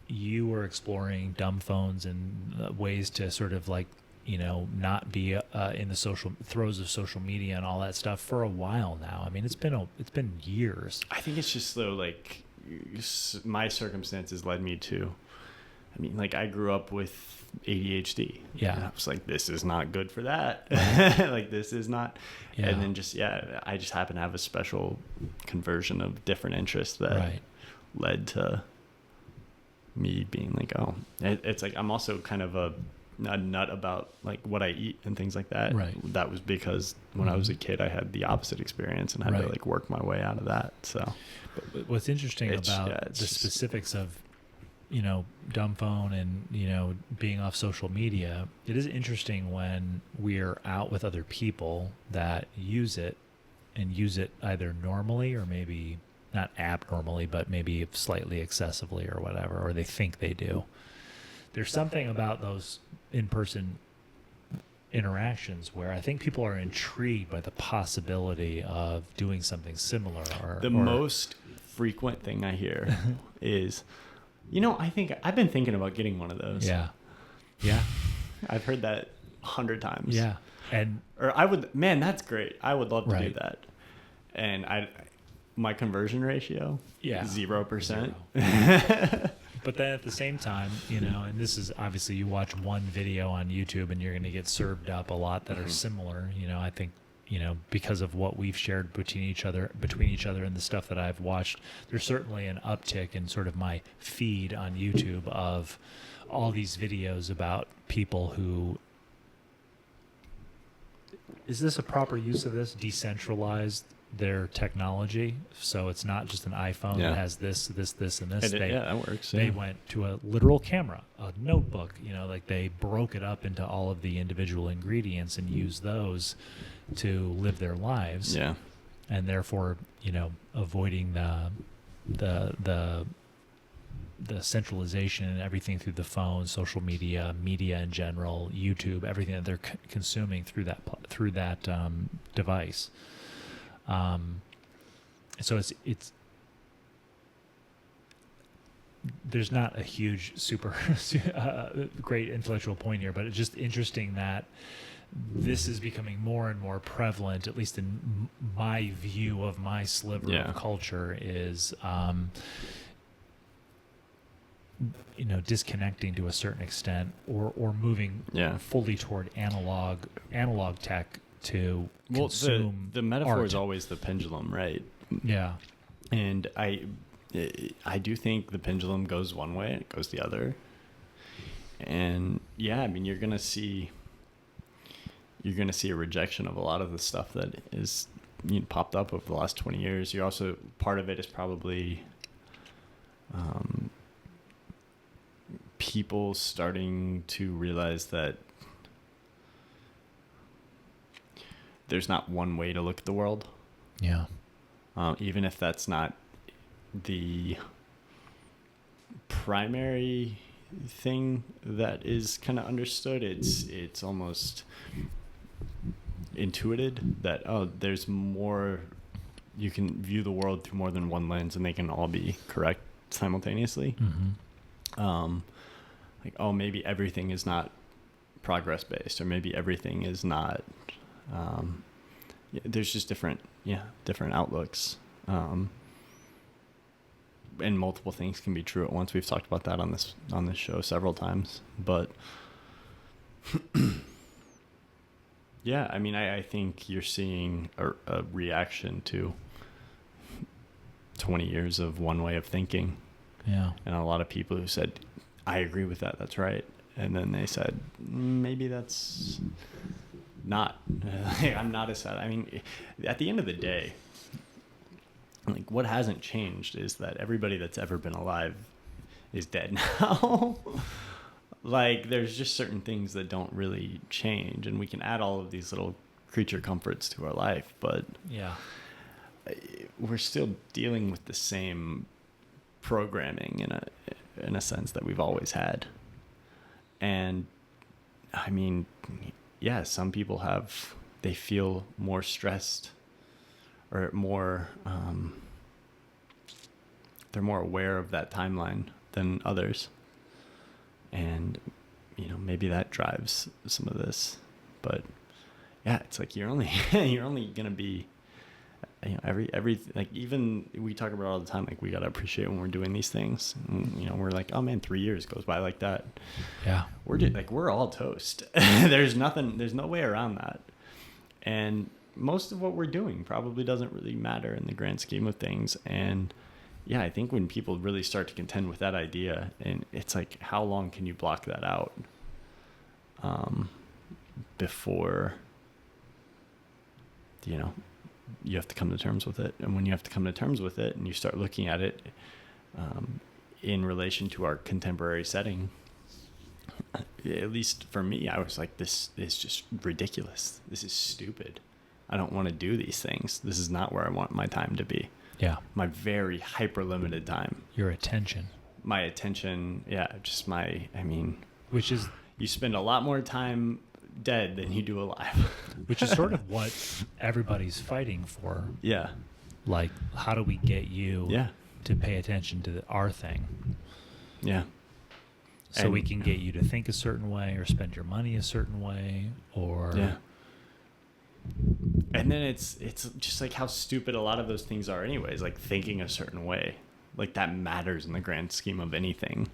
you were exploring dumb phones and ways to sort of not be in the social throes of social media and all that stuff for a while now. It's been years. I think it's just though my circumstances led me to. I grew up with ADHD. Yeah. And I was like, this is not good for that. This is not. Yeah. And then I just happen to have a special conversion of different interests that led to me being like, oh, it's like, I'm also kind of a nut about what I eat and things like that. Right. That was because when I was a kid, I had the opposite experience and had to work my way out of that. So but what's interesting about the specifics of, dumb phone and, being off social media, it is interesting when we're out with other people that use it either normally or maybe not abnormally, but maybe slightly excessively or whatever, or they think they do. There's something about those in-person interactions where I think people are intrigued by the possibility of doing something similar. The most frequent thing I hear is, I think I've been thinking about getting one of those. Yeah. Yeah. I've heard that 100 times. Yeah. That's great. I would love to do Right. that. And my conversion ratio, 0%. But then at the same time, and this is obviously, you watch one video on YouTube and you're going to get served up a lot that are similar. I think, because of what we've shared between each other and the stuff that I've watched, there's certainly an uptick in sort of my feed on YouTube of all these videos about people who, is this a proper use of this? Decentralized their technology, so it's not just an iPhone that has this, and this. That works. They went to a literal camera, a notebook. They broke it up into all of the individual ingredients and used those to live their lives. Yeah, and therefore, avoiding the centralization and everything through the phone, social media in general, YouTube, everything that they're consuming through that device. So it's there's not a huge super great intellectual point here, but it's just interesting that this is becoming more and more prevalent, at least in my view of my sliver of culture, is disconnecting to a certain extent, or moving fully toward analog tech to consume. The metaphor art. is always the pendulum, right? Yeah. And I do think the pendulum goes one way and it goes the other. And you're gonna see a rejection of a lot of the stuff that is popped up over the last 20 years. You're also, part of it is probably people starting to realize that there's not one way to look at the world. Yeah. Even if that's not the primary thing that is kind of understood, it's almost intuited that, there's more, you can view the world through more than one lens and they can all be correct simultaneously. Mm-hmm. Maybe everything is not progress based, or maybe everything is not, there's just different outlooks, and multiple things can be true at once. We've talked about that on this show several times, but I think you're seeing a reaction to 20 years of one way of thinking. Yeah. And a lot of people who said, I agree with that, that's right. And then they said, maybe that's not. I'm not as sad. At the end of the day, what hasn't changed is that everybody that's ever been alive is dead now. There's just certain things that don't really change, and we can add all of these little creature comforts to our life, but we're still dealing with the same programming in a sense that we've always had. And some people they feel more stressed, or more they're more aware of that timeline than others, and maybe that drives some of this. But it's you're only gonna be every even we talk about all the time, we gotta appreciate when we're doing these things, and, we're like, oh man, 3 years goes by like that. We're all toast. There's no way around that. And most of what we're doing probably doesn't really matter in the grand scheme of things. And I think when people really start to contend with that idea, and it's how long can you block that out before you have to come to terms with it. And when you have to come to terms with it and you start looking at it in relation to our contemporary setting, at least for me, I was like, this is just ridiculous. This is stupid. I don't want to do these things. This is not where I want my time to be. Yeah. My very hyper limited time. Your attention. My attention. Yeah. Just which is, you spend a lot more time dead than you do alive. Which is sort of what everybody's fighting for. Yeah. Like, how do we get you to pay attention to our thing? Yeah. So we can get you to think a certain way or spend your money a certain way or... Yeah. And then it's just like how stupid a lot of those things are anyways, like thinking a certain way. Like that matters in the grand scheme of anything.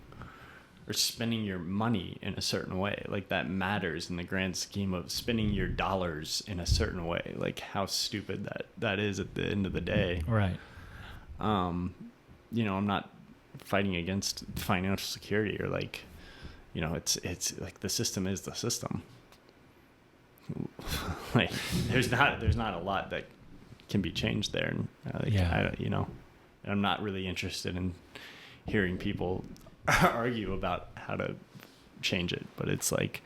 Or spending your money in a certain way. Like that matters in the grand scheme of spending your dollars in a certain way. Like how stupid that is at the end of the day. Right. You know, I'm not fighting against financial security or like, you know, it's like the system is the system. Like there's not a lot that can be changed there. And you know, I'm not really interested in hearing people argue about how to change it, but it's like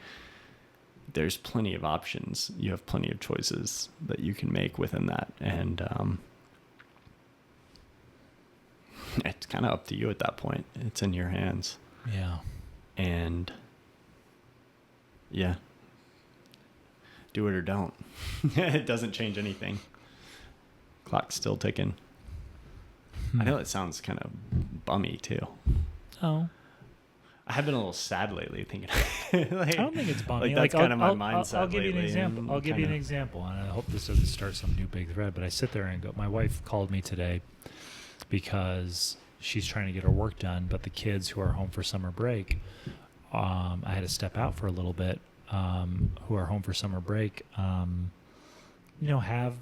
there's plenty of options. You have plenty of choices that you can make within that, and it's kind of up to you at that point. It's in your hands. Yeah. And yeah, do it or don't. It doesn't change anything. Clock's still ticking. I know it sounds kind of bummy too. Oh. I have been a little sad lately thinking like, I don't think it's bummy. Like that's kind of my mindset. I'll give you an lately, example. I'll give you an example, and I hope this doesn't start some new big thread, but I sit there and go, my wife called me today because she's trying to get her work done, but the kids who are home for summer break, I had to step out for a little bit, who are home for summer break, you know, have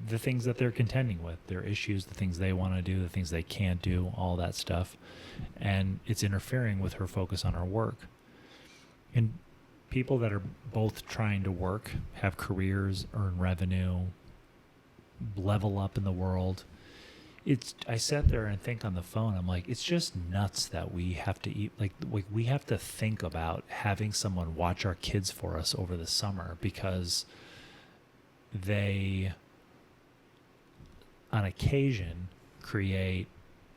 the things that they're contending with, their issues, the things they want to do, the things they can't do, all that stuff. And it's interfering with her focus on her work. And people that are both trying to work, have careers, earn revenue, level up in the world. I sat there and think on the phone, I'm like, it's just nuts that we have to eat, like we have to think about having someone watch our kids for us over the summer because they, on occasion, create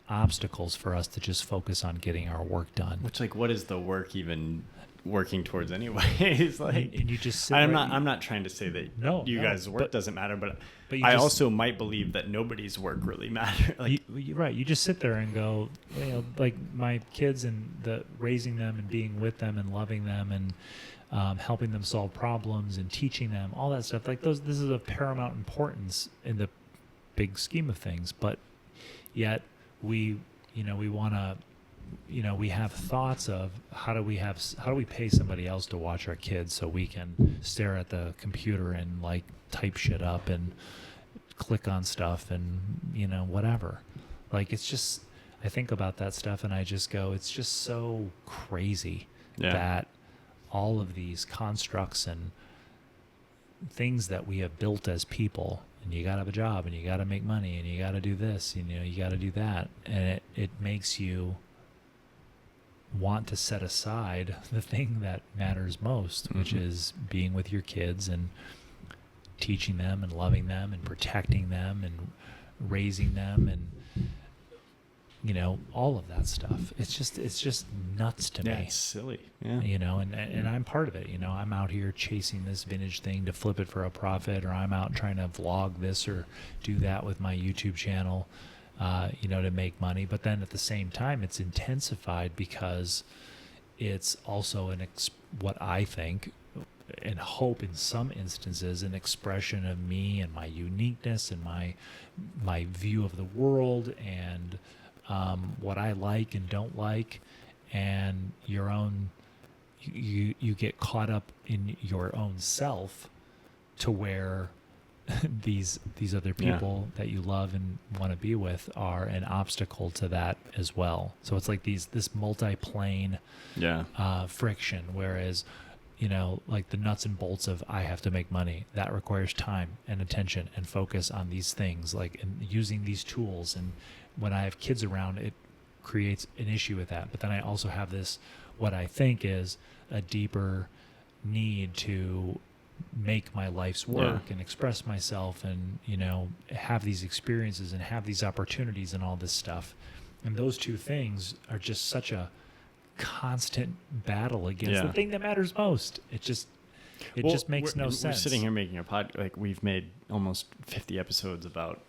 obstacles for us to just focus on getting our work done. Which, like, what is the work even working towards anyways? Like, and you just sit I'm not trying to say that you guys' work doesn't matter, but I also might believe that nobody's work really matters. Like, right, you just sit there and go, you know, like my kids and raising them and being with them and loving them and helping them solve problems and teaching them all that stuff. Like this is of paramount importance in the big scheme of things, but yet we want to, you know, we have thoughts of how do we pay somebody else to watch our kids so we can stare at the computer and like type shit up and click on stuff and, you know, whatever. Like, it's just, I think about that stuff and I just go, it's just so crazy that all of these constructs and things that we have built as people, and you got to have a job and you got to make money and you got to do this, you know, you got to do that. And it makes you want to set aside the thing that matters most, which is being with your kids and teaching them and loving them and protecting them and raising them and, you know, all of that stuff. It's just nuts to me. It's silly. Yeah. You know, and I'm part of it. You know, I'm out here chasing this vintage thing to flip it for a profit, or I'm out trying to vlog this or do that with my YouTube channel, you know, to make money. But then at the same time, it's intensified because it's also what I think and hope in some instances an expression of me and my uniqueness and my view of the world and what I like and don't like, and your own, you get caught up in your own self to where these other people that you love and want to be with are an obstacle to that as well. So it's like this multi-plane friction, whereas, you know, like the nuts and bolts of I have to make money, that requires time and attention and focus on these things, like and using these tools. And when I have kids around, it creates an issue with that. But then I also have this, what I think is a deeper need to make my life's work and express myself and, you know, have these experiences and have these opportunities and all this stuff. And those two things are just such a constant battle against the thing that matters most. It just, It just makes no sense. We're sitting here making a like we've made almost 50 episodes about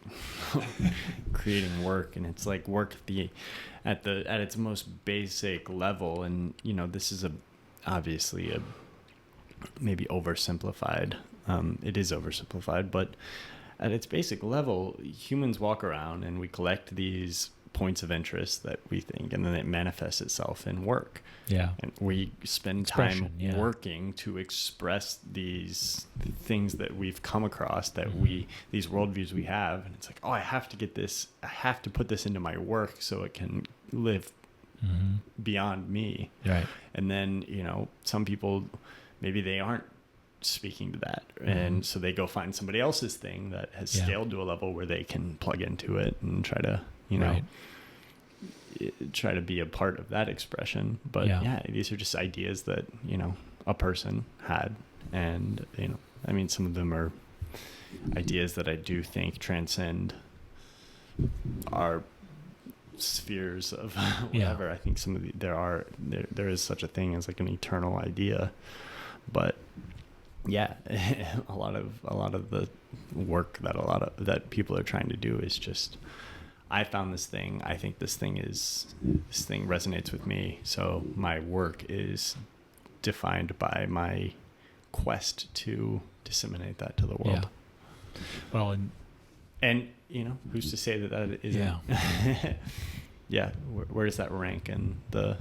creating work, and it's like work at its most basic level. And this is obviously maybe oversimplified. It is oversimplified, but at its basic level, humans walk around and we collect these points of interest that we think, and then it manifests itself in work. Yeah. And we spend time working to express these things that we've come across, that these worldviews we have. And it's like, oh, I have to get this, I have to put this into my work so it can live beyond me. Right. And then, some people, maybe they aren't speaking to that. And so they go find somebody else's thing that has scaled to a level where they can plug into it and try to, try to be a part of that expression. But these are just ideas that, a person had. And, some of them are ideas that I do think transcend our spheres of whatever. Yeah. I think some of there is such a thing as like an eternal idea, but a lot of the work that people are trying to do is just, I found this thing, I think this thing resonates with me, so my work is defined by my quest to disseminate that to the world. Well, and who's to say that isn't? Where does that rank in the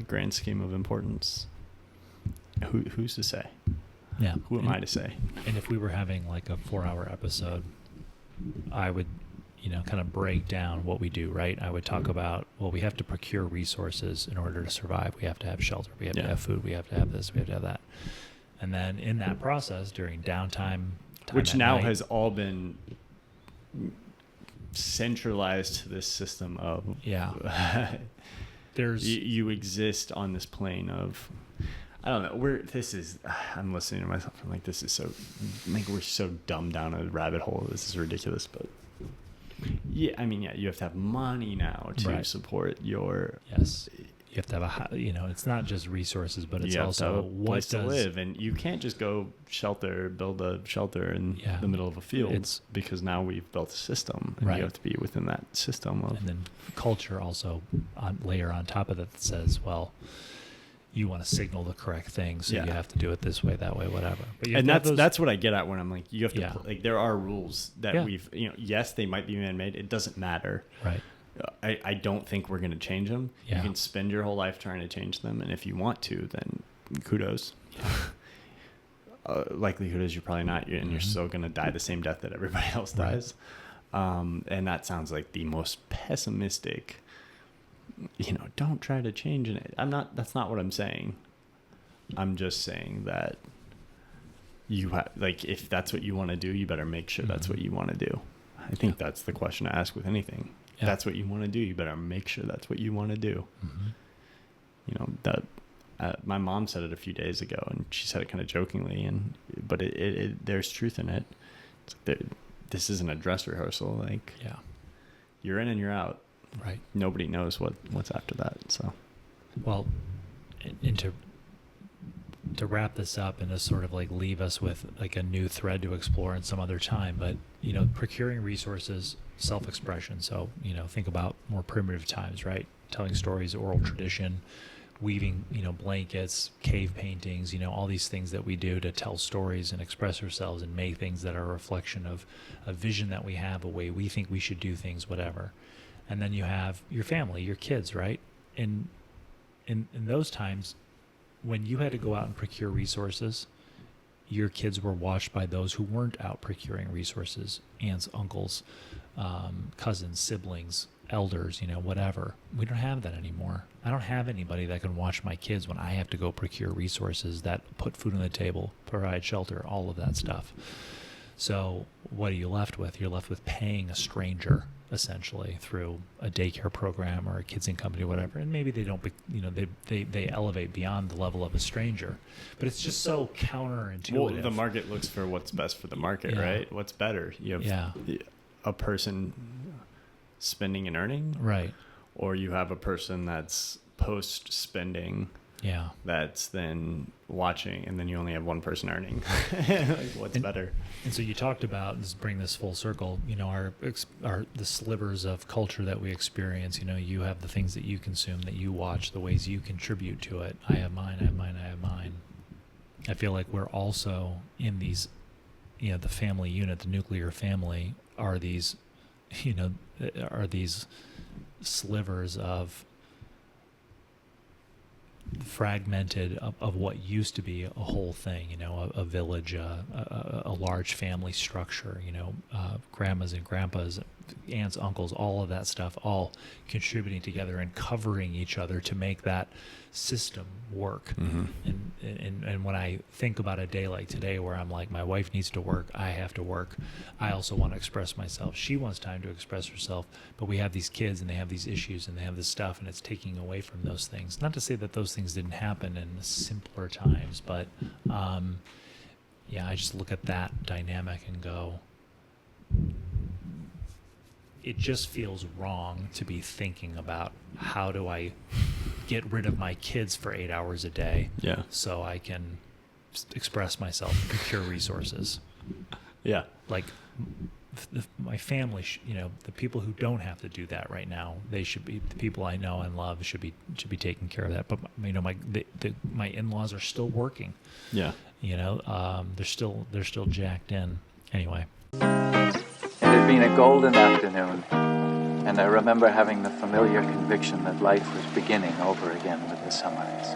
grand scheme of importance? Who's to say? Yeah. Who am I to say? And if we were having like a 4-hour episode, I would, kind of break down what we do, right? I would talk about, well, we have to procure resources in order to survive. We have to have shelter. We have to have food. We have to have this. We have to have that. And then in that process, during downtime, which now has all been centralized to this system of there's you exist on this plane of, I don't know, I'm listening to myself, I'm like, this is so, like, we're so dumbed down a rabbit hole, this is ridiculous. But you have to have money now to support your you have to have it's not just resources, but it's also place to live. And you can't just go build a shelter in the middle of a field, because now we've built a system, and you have to be within that system and then culture also layer on top of that says, well, you want to signal the correct thing, so you have to do it this way, that way, whatever. But that's what I get at when I'm like, you have to like, there are rules that we've, yes, they might be man-made. It doesn't matter. Right. I don't think we're going to change them. Yeah. You can spend your whole life trying to change them, and if you want to, then kudos. Likelihood is you're probably not, and you're still going to die the same death that everybody else dies. And that sounds like the most pessimistic. Don't try to change it. That's not what I'm saying. I'm just saying that you have, like, if that's what you want to do, you better make sure that's what you want to do. I think that's the question to ask with anything. If that's what you want to do, you better make sure that's what you want to do. That my mom said it a few days ago, and she said it kind of jokingly, but there's truth in it. It's like this isn't a dress rehearsal. Like, you're in and you're out. Right. Nobody knows what's after that. So, well, and to wrap this up and to sort of like leave us with like a new thread to explore in some other time, but procuring resources, self-expression. So think about more primitive times, right? Telling stories, oral tradition, weaving blankets, cave paintings, all these things that we do to tell stories and express ourselves and make things that are a reflection of a vision that we have, a way we think we should do things, whatever. And then you have your family, your kids, right? And in those times, when you had to go out and procure resources, your kids were watched by those who weren't out procuring resources, aunts, uncles, cousins, siblings, elders, whatever. We don't have that anymore. I don't have anybody that can watch my kids when I have to go procure resources that put food on the table, provide shelter, all of that stuff. So what are you left with? You're left with paying a stranger, essentially, through a daycare program or a kids in company, whatever. And maybe they don't, they elevate beyond the level of a stranger, but it's just so counterintuitive. Well, the market looks for what's best for the market, right? What's better? You have a person spending and earning, right? Or you have a person that's post spending, Yeah. That's then watching, and then you only have one person earning. Like, what's better? And so you talked about, let's bring this full circle, you know, our the slivers of culture that we experience. You know, you have the things that you consume, that you watch, the ways you contribute to it. I have mine, I have mine, I have mine. I feel like we're also in these, you know, the family unit, the nuclear family are these, you know, are these slivers of fragmented of what used to be a whole thing, you know, a village, a large family structure, you know, grandmas and grandpas, aunts, uncles, all of that stuff, all contributing together and covering each other to make that system work. Mm-hmm. And when I think about a day like today where I'm like, my wife needs to work, I have to work, I also want to express myself. She wants time to express herself, but we have these kids and they have these issues and they have this stuff, and it's taking away from those things. Not to say that those things didn't happen in simpler times, but yeah, I just look at that dynamic and go, it just feels wrong to be thinking about how do I get rid of my kids for 8 hours a day, so I can express myself and procure resources. Yeah. Like my family, you know, the people who don't have to do that right now, they should be, the people I know and love should be taking care of that. But you know, my in-laws are still working. Yeah. You know, they're still jacked in. Anyway. It had been a golden afternoon, and I remember having the familiar conviction that life was beginning over again with the sunrise.